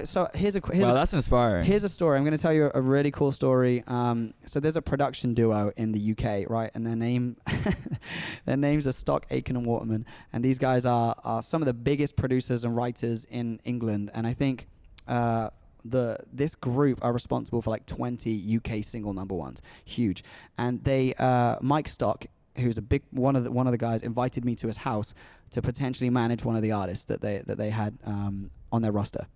So here's wow, that's inspiring. Here's a story. I'm going to tell you a really cool story. So there's a production duo in the UK, right? And their names are Stock, Aitken and Waterman. And these guys are some of the biggest producers and writers in England. And I think this group are responsible for like 20 UK single number ones. Huge. And they Mike Stock, who's a big one of the guys, invited me to his house to potentially manage one of the artists that they had on their roster.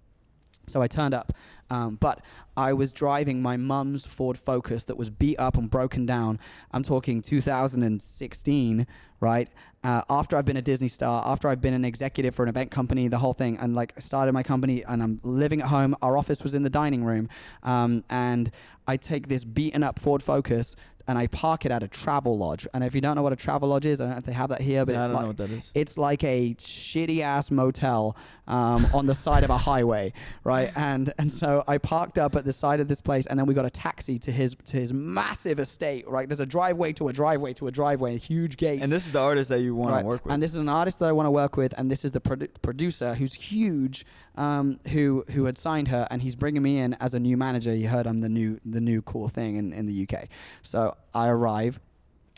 So I turned up, but I was driving my mum's Ford Focus that was beat up and broken down. I'm talking 2016, right? After I've been a Disney star, after I've been an executive for an event company, the whole thing, and like started my company, and I'm living at home. Our office was in the dining room, and I take this beaten up Ford Focus and I park it at a travel lodge. And if you don't know what a travel lodge is, I don't know if they have that here, but I don't know what that is. It's like a shitty ass motel on the side of a highway, right? And so I parked up at the side of this place, and then we got a taxi to his massive estate, right? There's a driveway to a driveway to a driveway, huge gates. And this is the artist that you want to work with. And this is an artist that I want to work with, and this is the producer who's huge, who had signed her, and he's bringing me in as a new manager. You heard I'm the new cool thing in the UK. So I arrive,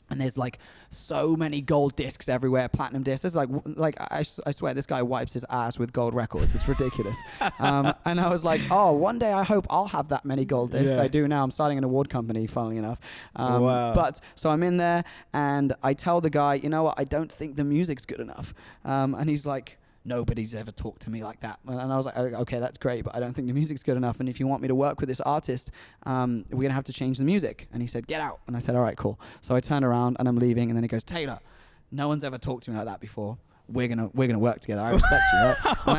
and there's like so many gold discs everywhere, platinum discs. It's like I swear this guy wipes his ass with gold records. It's ridiculous. And I was like, oh, one day I hope I'll have that many gold discs. Yeah. I do now. I'm starting an award company, funnily enough. Wow. But so I'm in there, and I tell the guy, you know what? I don't think the music's good enough. And he's like, nobody's ever talked to me like that. And I was like, okay, that's great, but I don't think the music's good enough. And if you want me to work with this artist, we're going to have to change the music. And he said, get out. And I said, all right, cool. So I turned around and I'm leaving. And then he goes, Taylor, no one's ever talked to me like that before. We're gonna work together. I respect you, right? And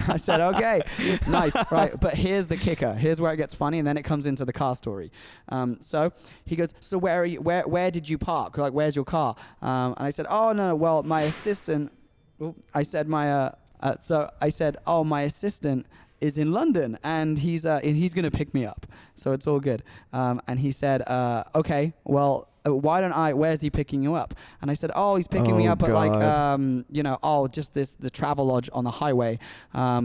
I said, okay, nice, right? But here's the kicker. Here's where it gets funny, and then it comes into the car story. So he goes, so where are you? Where did you park? Like, where's your car? And I said, oh no, well, my assistant. I said my assistant is in London, and he's gonna pick me up, so it's all good. And he said, okay, well, where's he picking you up? And I said, oh, he's picking me up at like, just the travel lodge on the highway,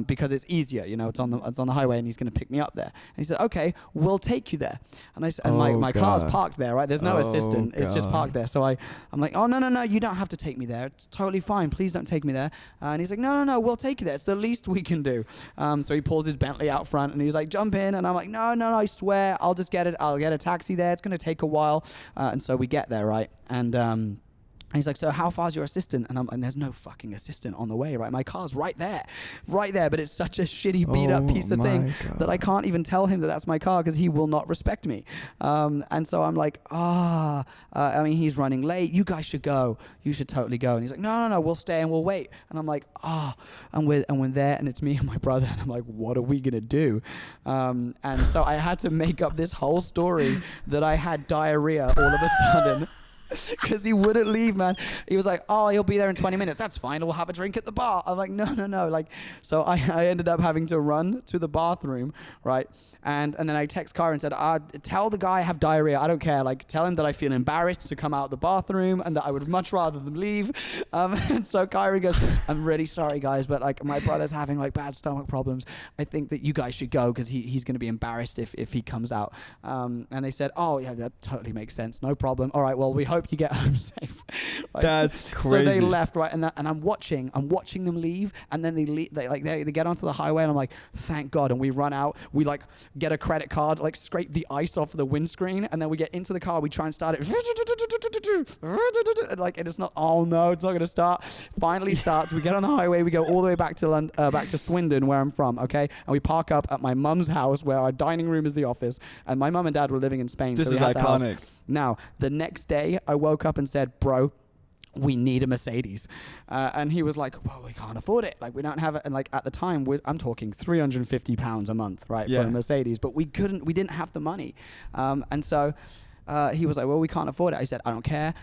because it's easier, it's on the highway, and he's going to pick me up there. And he said, okay, we'll take you there. And I said, and my car's parked there, right? There's no assistant. It's just parked there. So I'm like, oh, no, you don't have to take me there. It's totally fine. Please don't take me there. And he's like, no, we'll take you there. It's the least we can do. So he pulls his Bentley out front, and he's like, jump in. And I'm like, no, I swear, I'll just get it. I'll get a taxi there. It's going to take a while. And so we get there, right? And he's like, so how far's your assistant? And there's no fucking assistant on the way, right? My car's right there, but it's such a shitty beat up piece of thing that I can't even tell him that that's my car because he will not respect me. And so I'm like, he's running late. You guys should go. You should totally go. And he's like, no, we'll stay and we'll wait. And I'm like, and we're there, and it's me and my brother. And I'm like, what are we gonna do? And so I had to make up this whole story that I had diarrhea all of a sudden. Because he wouldn't leave, man. He was like, oh, he'll be there in 20 minutes. That's fine. We'll have a drink at the bar. I'm like, no. Like, so I ended up having to run to the bathroom, right? And then I text Kyra and said, tell the guy I have diarrhea. I don't care. Like, tell him that I feel embarrassed to come out the bathroom and that I would much rather them leave. And so Kyra goes, I'm really sorry, guys, but like my brother's having like bad stomach problems. I think that you guys should go because he's going to be embarrassed if he comes out. And they said, oh, yeah, that totally makes sense. No problem. All right, well, we hope you get home safe. Right? That's crazy. So they left, right? And I'm watching them leave, and then they leave, they get onto the highway, and I'm like, thank God. And we run out. We like get a credit card, like scrape the ice off the windscreen, and then we get into the car. We try and start it, like, and it's not. Oh no, it's not gonna start. Finally starts. We get on the highway. We go all the way back to Swindon, where I'm from. Okay, and we park up at my mum's house, where our dining room is the office, and my mum and dad were living in Spain. This so we is had iconic. Now, the next day, I woke up and said, bro, we need a Mercedes. And he was like, well, we can't afford it. Like, we don't have it. And like, at the time, I'm talking £350 a month, right, for a Mercedes. But we didn't have the money. And so he was like, well, we can't afford it. I said, I don't care.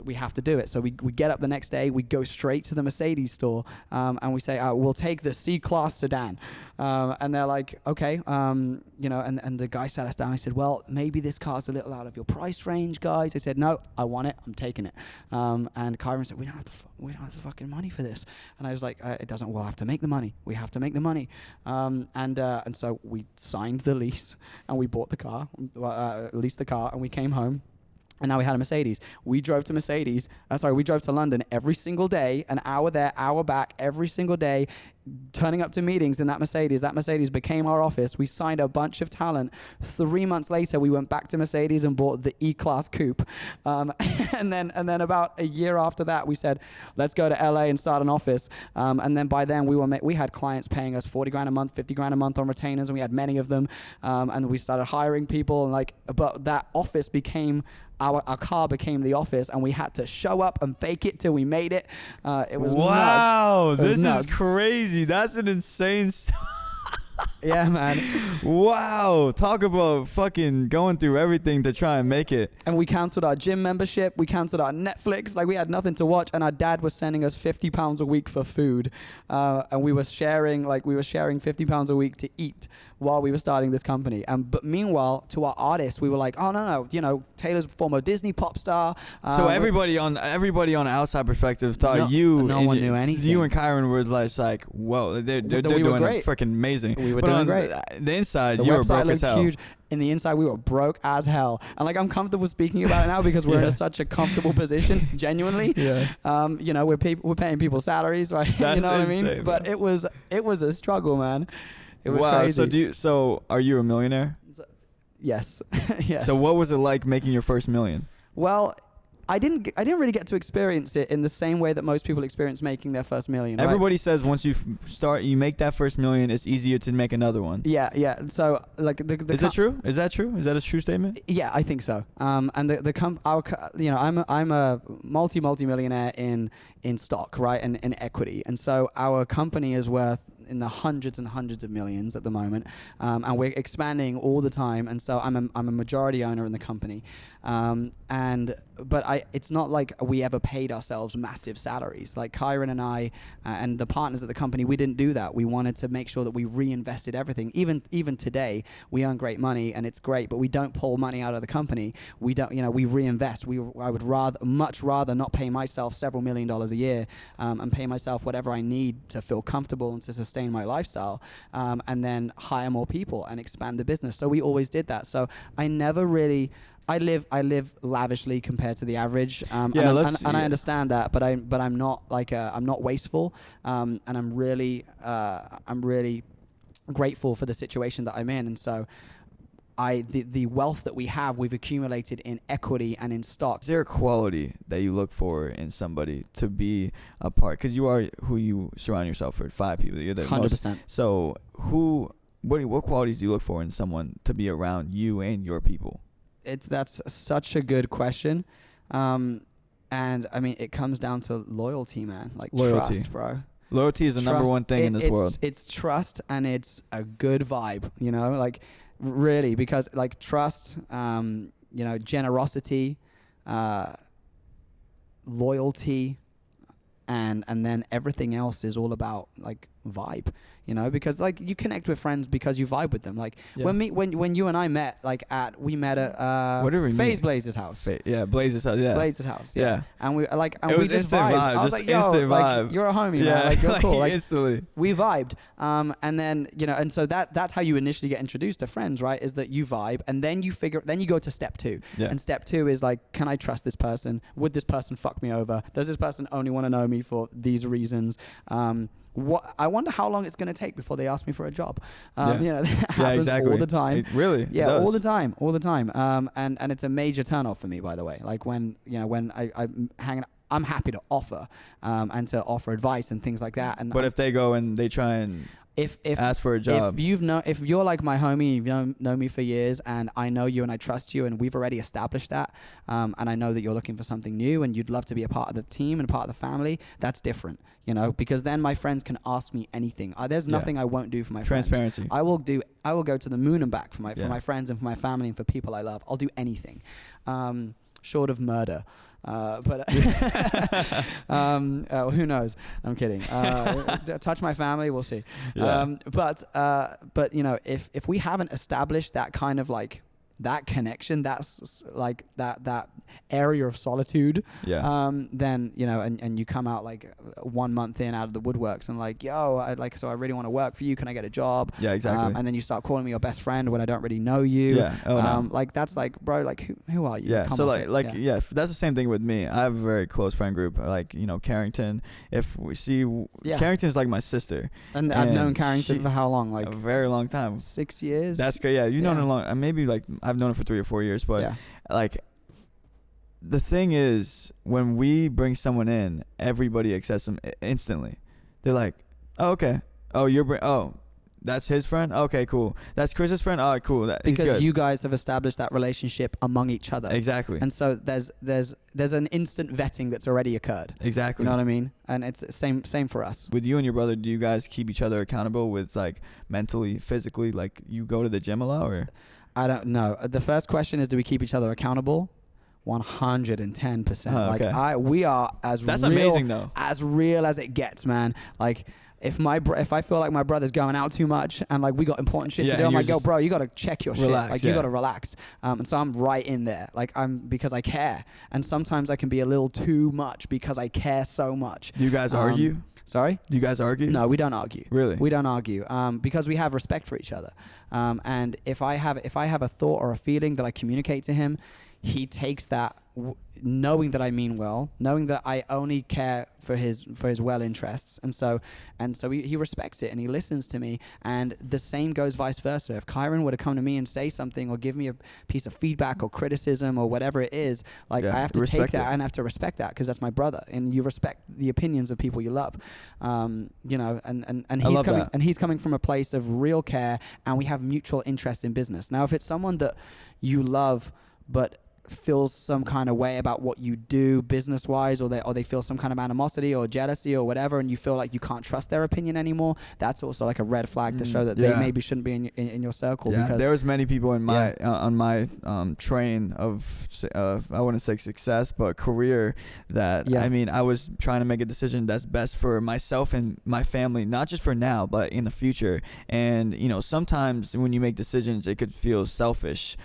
we have to do it. So we get up the next day, we go straight to the Mercedes store, and we say, we'll take the C-Class sedan. And they're like, okay, you know, and the guy sat us down. He said, well, maybe this car's a little out of your price range, guys. I said, no, I want it. I'm taking it. And Kyron said, we don't have the fucking money for this. And I was like, we'll have to make the money. We have to make the money. And so we signed the lease and we bought the car, leased the car, and we came home. And now we had a Mercedes. We drove to London every single day, an hour there, hour back, every single day, turning up to meetings in that Mercedes. That Mercedes became our office. We signed a bunch of talent. 3 months later, we went back to Mercedes and bought the E-Class Coupe. And then about a year after that, we said, let's go to LA and start an office. And then by then, we had clients paying us 40 grand a month, 50 grand a month on retainers, and we had many of them. And we started hiring people, and but that office became our car became the office, and we had to show up and fake it till we made it. It was wow, nuts. This is crazy. That's an insane Yeah, man. Wow. Talk about fucking going through everything to try and make it. And we canceled our gym membership. We canceled our Netflix. Like, we had nothing to watch. And our dad was sending us £50 a week for food. And we were sharing £50 a week to eat while we were starting this company. But meanwhile, to our artists, we were like, oh, no. You know, Taylor's former Disney pop star. So everybody on the outside perspective thought no one knew anything. You and Kyron were like, whoa, they're doing freaking amazing. We were doing great. The inside, you were broke as hell. Huge. In the inside, we were broke as hell. And like, I'm comfortable speaking about it now because we're in such a comfortable position, genuinely. Yeah. You know, we're paying people salaries, right? That's you know what insane, I mean? man. But it was a struggle, man. It was wow. crazy. So are you a millionaire? Yes. Yes. So what was it like making your first million? Well, I didn't really get to experience it in the same way that most people experience making their first million. Right? Everybody says once you you make that first million, it's easier to make another one. Yeah. So like is that true? Is that true? Is that a true statement? Yeah, I think so. And I'm a multi-millionaire in stock, right, and in equity, and so our company is worth in the hundreds and hundreds of millions at the moment, and we're expanding all the time. And so I'm a majority owner in the company, but it's not like we ever paid ourselves massive salaries. Like Kyron and I and the partners at the company, we didn't do that. We wanted to make sure that we reinvested everything. Even today, we earn great money and it's great, but we don't pull money out of the company. We don't, we reinvest. I would much rather not pay myself several $1 million a year, and pay myself whatever I need to feel comfortable and to sustain my lifestyle, and then hire more people and expand the business. So we always did that. So I never really. I live lavishly compared to the average, and I understand that, but I'm not I'm not wasteful, and I'm really grateful for the situation that I'm in, and so the wealth that we've accumulated in equity and in stock. Is there a quality that you look for in somebody to be a part? Because you are who you surround yourself with. 5 people. You're the 100%. most. So what qualities do you look for in someone to be around you and your people? That's such a good question, and I mean it comes down to loyalty, man. Like loyalty. Trust, bro. Loyalty is the number one thing in this world. It's trust, and it's a good vibe. Like really, because like trust, generosity, loyalty, and then everything else is all about like vibe, because like you connect with friends because you vibe with them. Like when you and I met, we met at FaZe Blaze's house. Blaze's house. Yeah, Blaze's house. Yeah. And we we just vibed. I was like, yo, like, you're a homie, man. Like, you're cool. Like instantly. We vibed. And then and so that's how you initially get introduced to friends, right? Is that you vibe, and then you go to step 2. Yeah. And step 2 is like, can I trust this person? Would this person fuck me over? Does this person only want to know me for these reasons? I wonder how long it's going to take before they ask me for a job. That happens all the time. Really? Yeah, all the time. And it's a major turnoff for me, by the way. Like when I'm hanging, I'm happy to offer, and to offer advice and things like that. But if they go and they try and if ask for a job, if you're like my homie, you've known me for years, and I know you and I trust you, and we've already established that, and I know that you're looking for something new and you'd love to be a part of the team and a part of the family, that's different, because then my friends can ask me anything. There's nothing I won't do for my friends. Transparency. I will go to the moon and back for my friends and for my family and for people I love. I'll do anything, short of murder. Who knows? I'm kidding. Touch my family, we'll see. Yeah. But you know, if we haven't established that kind of like that connection, that's like that area of solitude, then you know, and you come out like 1 month in out of the woodworks and like, yo, I really want to work for you, can I get a job? Yeah, exactly. And then you start calling me your best friend when I don't really know you. Yeah. No. Like that's like, bro, like who are you? Yeah. Come So off it. yeah, that's the same thing with me. I have a very close friend group, like, you know, Carrington. If we see, Carrington's like my sister. And I've known Carrington for how long? Like a very long time. 6 years. That's great. Yeah, you've known him long. Maybe like I've known him for 3 or 4 years, but like the thing is, when we bring someone in, everybody accepts them instantly. They're like, oh, okay. Oh, that's his friend? Okay, cool. That's Chris's friend? All right, cool. Because you guys have established that relationship among each other. Exactly. And so there's an instant vetting that's already occurred. Exactly. You know what I mean? And it's same for us. With you and your brother, do you guys keep each other accountable with like mentally, physically? Like you go to the gym a lot, or? I don't know. The first question is, do we keep each other accountable? 110%. Okay. We are That's amazing though. As real as it gets, man. Like if I feel like my brother's going out too much and like we got important shit to do, I'm like, yo, bro, you got to check your shit. Like you got to relax. And so I'm right in there. Like because I care. And sometimes I can be a little too much because I care so much. Do you guys argue? Sorry? Do you guys argue? No, we don't argue. Really? We don't argue because we have respect for each other. And if I have a thought or a feeling that I communicate to him, he takes that knowing that I mean well, knowing that I only care for his well interests, and so he respects it and he listens to me, and the same goes vice versa. If Kyron were to come to me and say something or give me a piece of feedback or criticism or whatever it is, like I have to take that and I have to respect that because that's my brother, and you respect the opinions of people you love, you know, and he's coming from a place of real care, and we have mutual interest in business. Now, if it's someone that you love but feels some kind of way about what you do business wise, or they feel some kind of animosity or jealousy or whatever, and you feel like you can't trust their opinion anymore, that's also like a red flag to show that they maybe shouldn't be in your circle. Because there was many people in my on my train of I wouldn't say success but career that I mean, I was trying to make a decision that's best for myself and my family, not just for now but in the future. And you know, sometimes when you make decisions it could feel selfish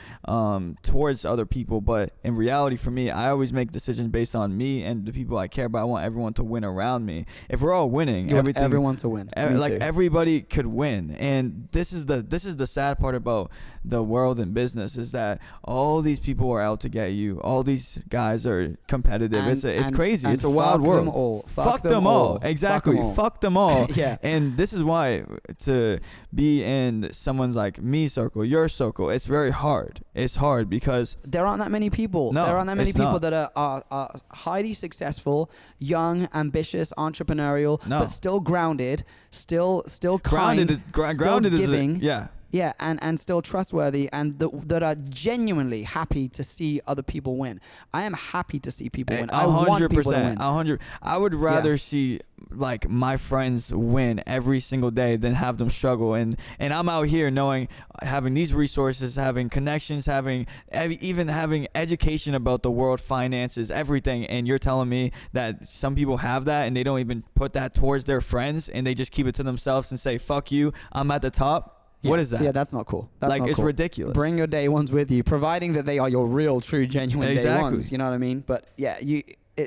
towards other people, but in reality, for me, I always make decisions based on me and the people I care about. I want everyone to win around me. If we're all winning, everyone to win. Everybody could win. And this is the sad part about the world and business, is that all these people are out to get you. All these guys are competitive. It's crazy. It's a wild world. Fuck them all. Exactly. Fuck them all. Yeah. And this is why to be in someone's like me circle, your circle, it's very hard. It's hard because there aren't that many people. No, there aren't that many people that are highly successful, young, ambitious, entrepreneurial, but still grounded, still kind, grounded still giving. Yeah, and still trustworthy, and that are genuinely happy to see other people win. I am happy to see people win. I want people to win. 100%. I would rather see like my friends win every single day than have them struggle. And I'm out here knowing, having these resources, having connections, having education about the world, finances, everything. And you're telling me that some people have that and they don't even put that towards their friends, and they just keep it to themselves and say, "Fuck you, I'm at the top." What is that? Yeah, that's not cool. That's not it's cool. ridiculous. Bring your day ones with you, providing that they are your real, true, genuine day ones. You know what I mean? But yeah,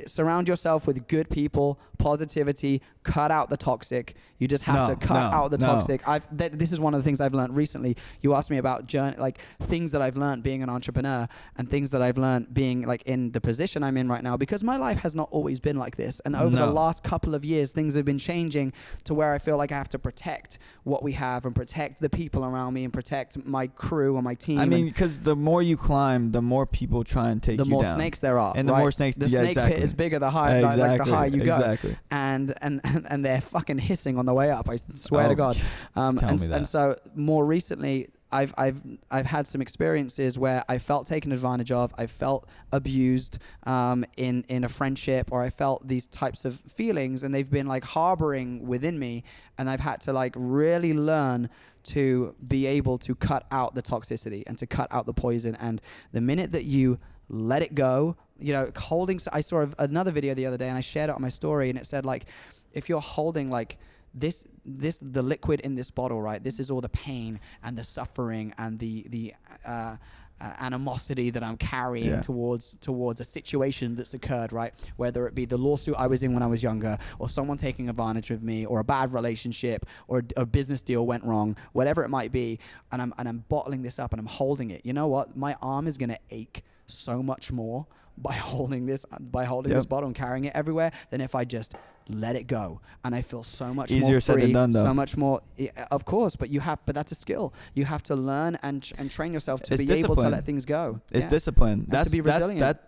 surround yourself with good people, positivity, cut out the toxic. You just have to cut out the toxic. This is one of the things I've learned recently. You asked me about things that I've learned being an entrepreneur and things that I've learned being like in the position I'm in right now, because my life has not always been like this. And over the last couple of years, things have been changing to where I feel like I have to protect what we have and protect the people around me and protect my crew and my team. I mean, because the more you climb, the more people try and take you down. The more snakes there are. And the more snakes, the snake pit is bigger the higher, the higher you go. Exactly. And they're fucking hissing on the way up. I swear to God. And so more recently, I've had some experiences where I felt taken advantage of. I felt abused in a friendship, or I felt these types of feelings, and they've been like harboring within me. And I've had to like really learn to be able to cut out the toxicity and to cut out the poison. And the minute that you let it go, I saw another video the other day and I shared it on my story, and it said like, if you're holding like the liquid in this bottle, right? This is all the pain and the suffering and the animosity that I'm carrying towards a situation that's occurred, right? Whether it be the lawsuit I was in when I was younger, or someone taking advantage of me, or a bad relationship, or a business deal went wrong, whatever it might be, and I'm bottling this up and I'm holding it. You know what? My arm is gonna ache so much more by holding this bottle and carrying it everywhere than if I just let it go, and I feel so much easier more free, said than done, though. so much more. Of course, but that's a skill. You have to learn and train yourself to be able to let things go. It's discipline. That's to be resilient.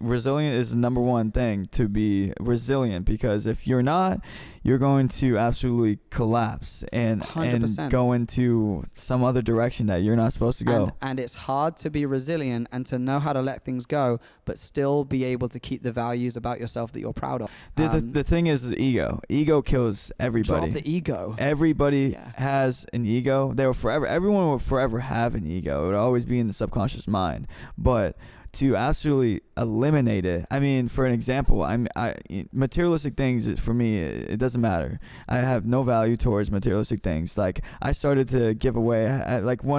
Resilient is the number one thing, to be resilient, because if you're not, you're going to absolutely collapse and 100%. Go into some other direction that you're not supposed to go. And it's hard to be resilient and to know how to let things go, but still be able to keep the values about yourself that you're proud of. The thing is ego. Ego kills everybody. Drop the ego. Everybody has an ego. Everyone will forever have an ego. It would always be in the subconscious mind. But to absolutely eliminate it, I mean, for an example, materialistic things, for me, it doesn't matter. I have no value towards materialistic things. Like, I started to give away,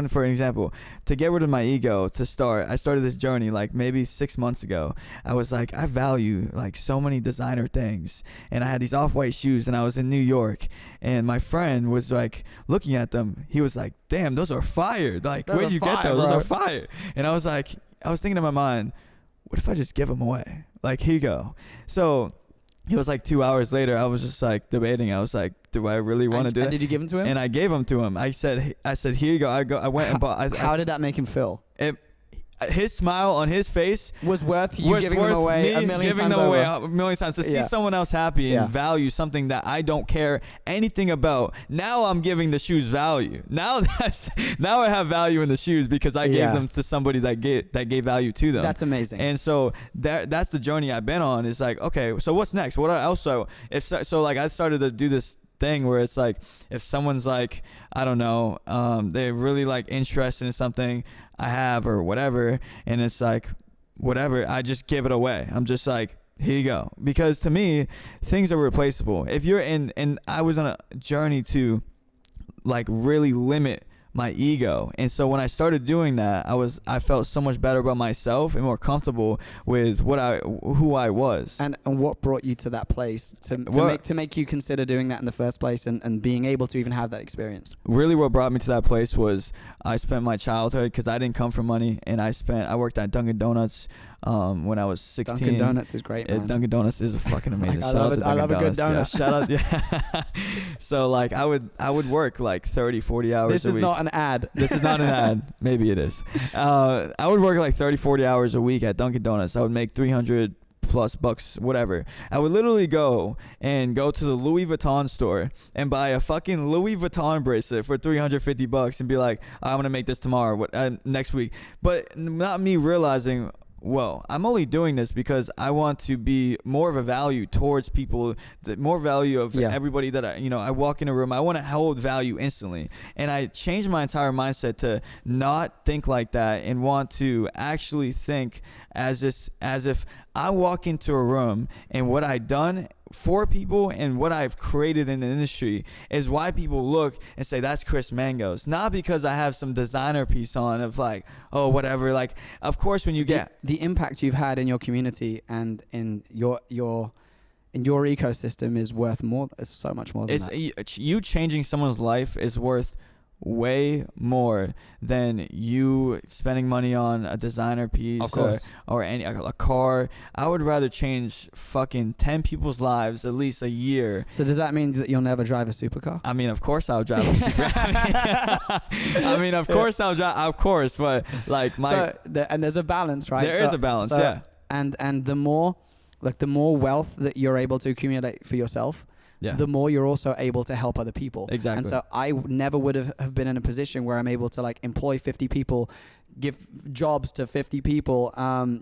for an example, to get rid of my ego, I started this journey like maybe 6 months ago. I was like, I value like so many designer things, and I had these off-white shoes, and I was in New York, and my friend was like looking at them. He was like, damn, those are fire. Like, where'd you get those? Those are fire. And I was thinking in my mind, what if I just give them away? Like, here you go. So it was like 2 hours later, I was just like debating. I was like, do I really want to do that? Did you give them to him? And I gave them to him. I said, here you go. I went and bought. How did that make him feel? His smile on his face was worth you giving them away a million times. To see someone else happy and value something that I don't care anything about. Now I'm giving the shoes value. Now I have value in the shoes because I gave them to somebody that gave value to them. That's amazing. And so that's the journey I've been on. It's like, okay, so what's next? What else? Like, I started to do this thing where it's like, if someone's like, I don't know, they're really like interested in something I have or whatever, and it's like, whatever, I just give it away. I'm just like, here you go. Because to me, things are replaceable. If you're and I was on a journey to like really limit my ego, and so when I started doing that, I felt so much better about myself and more comfortable with who I was. And what brought you to that place to make you consider doing that in the first place, and being able to even have that experience? Really, what brought me to that place was I spent my childhood, because I didn't come from money, and I worked at Dunkin' Donuts when I was 16. Dunkin' Donuts is great, man. Dunkin' Donuts is fucking amazing. I love a good donut. Shout out. Yeah. So like I would work like 30, 40 hours a week. This is not an ad. This is not an ad. Maybe it is. I would work like 30, 40 hours a week at Dunkin' Donuts. I would make $300 plus bucks, whatever. I would literally go to the Louis Vuitton store and buy a fucking Louis Vuitton bracelet for $350 and be like, I'm gonna make this tomorrow, next week. But not me realizing, well, I'm only doing this because I want to be more of a value towards people, more value of everybody that I walk in a room. I want to hold value instantly. And I changed my entire mindset to not think like that and want to actually think as if I walk into a room and what I've done for people and what I've created in the industry is why people look and say, that's Chris Mangos. Not because I have some designer piece on of like, oh, whatever. Like, of course, when you get the impact you've had in your community and in your ecosystem is worth more. It's so much more than that. You changing someone's life is worth way more than you spending money on a designer piece or a car. I would rather change fucking 10 people's lives at least a year. So does that mean that you'll never drive a supercar? I mean, of course I'll drive a supercar. I mean, of course I'll drive, of course, but like and there's a balance, right? There is a balance, yeah. And the more wealth that you're able to accumulate for yourself, the more you're also able to help other people. Exactly. And so I never would have been in a position where I'm able to like employ 50 people, give jobs to 50 people,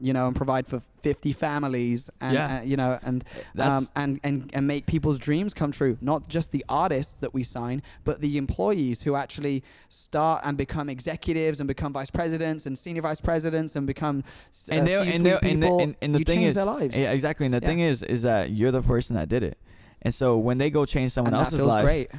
you know, and provide for 50 families, and you know, and make people's dreams come true. Not just the artists that we sign, but the employees who actually start and become executives and become vice presidents and senior vice presidents and become C-suite people. And the you thing change is, their lives. yeah, exactly. And the thing is that you're the person that did it. And so when they go change someone else's life, great.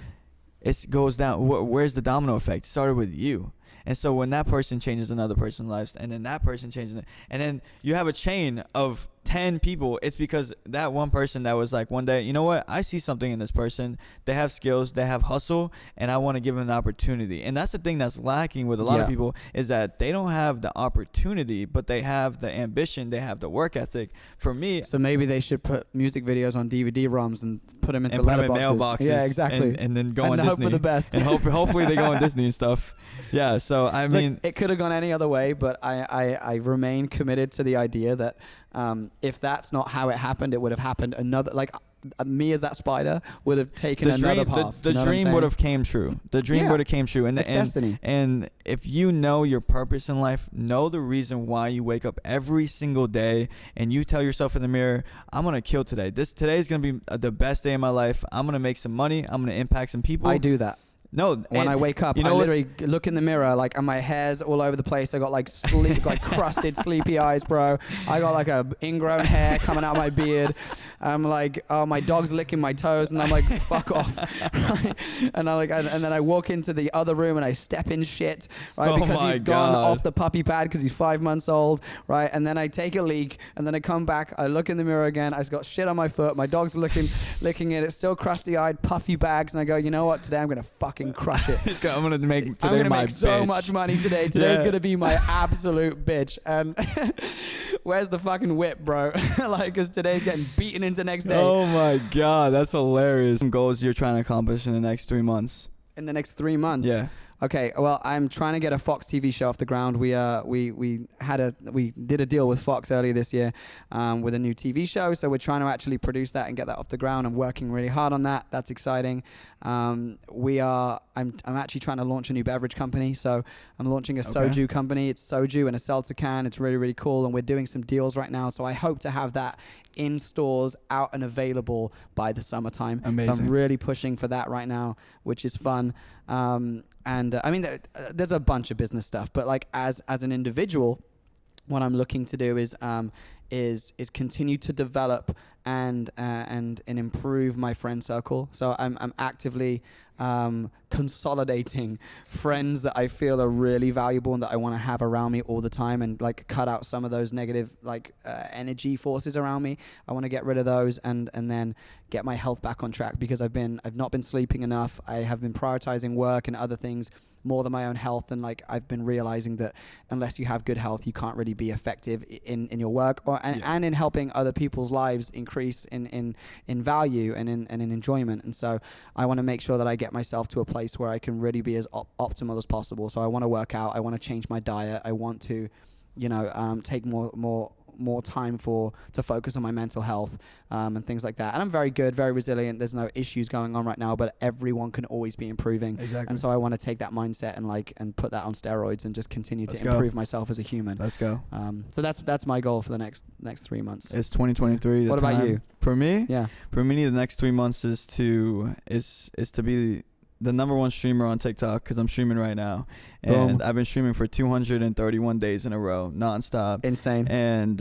It goes down. Where's the domino effect? It started with you. And so when that person changes another person's life, and then that person changes it, and then you have a chain of 10 people, it's because that one person that was like one day, you know what, I see something in this person. They have skills, they have hustle, and I want to give them an opportunity. And that's the thing that's lacking with a lot of people, is that they don't have the opportunity, but they have the ambition, they have the work ethic. For me, so maybe they should put music videos on DVD-ROMs and put them into letterboxes. Yeah, exactly. And then go on and Disney. hope for the best. And hopefully they go on Disney and stuff. Yeah, so I mean, look, it could have gone any other way, but I remain committed to the idea that if that's not how it happened, it would have happened another, like me as that spider would have taken another path. The dream would have came true. The dream would have came true. And it's destiny. And if you know your purpose in life, know the reason why you wake up every single day, and you tell yourself in the mirror, I'm going to kill today. Today is going to be the best day of my life. I'm going to make some money. I'm going to impact some people. I do that. No, when I wake up, I literally look in the mirror, like, and my hair's all over the place. I got like like crusted, sleepy eyes, bro. I got like a ingrown hair coming out of my beard. I'm like, oh, my dog's licking my toes, and I'm like, fuck off. Right? And I like, and then I walk into the other room and I step in shit, right? Because he's gone off the puppy pad because he's 5 months old, right? And then I take a leak, and then I come back. I look in the mirror again. I've got shit on my foot. My dog's licking it. It's still crusty-eyed, puffy bags, and I go, you know what? Today I'm gonna fucking crush it. I'm gonna make so much money today. Today's gonna be my absolute bitch. And where's the fucking whip, bro? Like, because today's getting beaten into next day. Oh my god, that's hilarious. Some goals you're trying to accomplish in the next 3 months. In the next 3 months? Yeah. Okay, well, I'm trying to get a Fox TV show off the ground. We did a deal with Fox earlier this year with a new TV show, so we're trying to actually produce that and get that off the ground. I'm working really hard on that. That's exciting. I'm actually trying to launch a new beverage company, so I'm launching a soju company. It's soju in a seltzer can. It's really, really cool, and we're doing some deals right now. So I hope to have that in stores, out and available by the summertime. Amazing. So I'm really pushing for that right now, which is fun. I mean, there's a bunch of business stuff, but like as an individual, what I'm looking to do is continue to develop and improve my friend circle. So I'm actively consolidating friends that I feel are really valuable and that I want to have around me all the time, and like cut out some of those negative energy forces around me. I want to get rid of those and then get my health back on track, because I've not been sleeping enough. I have been prioritizing work and other things more than my own health, and like I've been realizing that unless you have good health, you can't really be effective in your work and in helping other people's lives increase in value and in enjoyment. And so I want to make sure that I get myself to a place where I can really be as optimal as possible. So I want to work out, I want to change my diet, I want to take more time to focus on my mental health and things like that. And I'm very good, very resilient. There's no issues going on right now, but everyone can always be improving. Exactly. And so I want to take that mindset and put that on steroids and just continue to improve myself as a human. Let's go. So that's my goal for the next 3 months. It's 2023. What about you? For me? Yeah. For me, the next 3 months is to be the number one streamer on TikTok, because I'm streaming right now. And Boom. I've been streaming for 231 days in a row, nonstop. Insane. And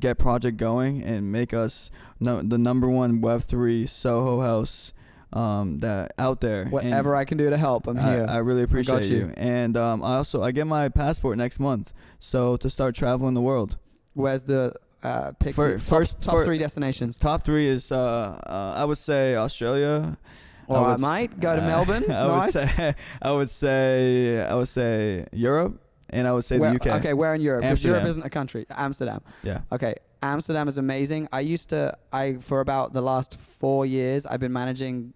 get project going and make us the number one Web3 Soho house that out there. Whatever I can do to help, I'm here. I really appreciate you. And I get my passport next month, so to start traveling the world. Where's the pick top 3 destinations? Top 3 is I would say Australia. Or I might go to Melbourne. Nice. I would say Europe, and I would say the UK. Okay, where in Europe? Because Amsterdam. Europe isn't a country. Amsterdam. Yeah. Okay, Amsterdam is amazing. For about the last 4 years, I've been managing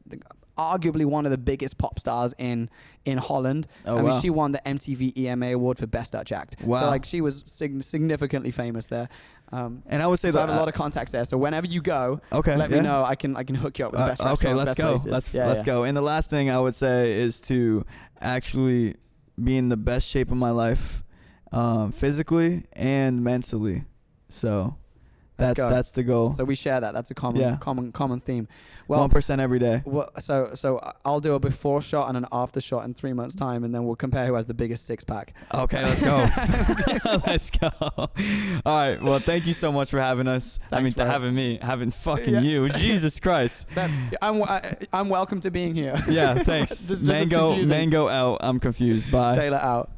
arguably one of the biggest pop stars in Holland. Oh, I mean, wow. she won the MTV EMA award for Best Dutch Act. Wow. So like she was significantly famous there. And I would say so I have a lot of contacts there. So whenever you go, let me know. I can hook you up with the best restaurants. Okay, let's go. Places. Let's go. And the last thing I would say is to actually be in the best shape of my life, physically and mentally. So that's the goal. So we share that. That's a common theme. Well, 1% every day. Well, so I'll do a before shot and an after shot in 3 months' time, and then we'll compare who has the biggest six pack. Okay, let's go. Let's go. All right. Well, thank you so much for having us. Thanks for having me, having fucking you. Jesus Christ. I'm welcome to being here. Yeah. Thanks. just Mango out. I'm confused. Bye. Taylor out.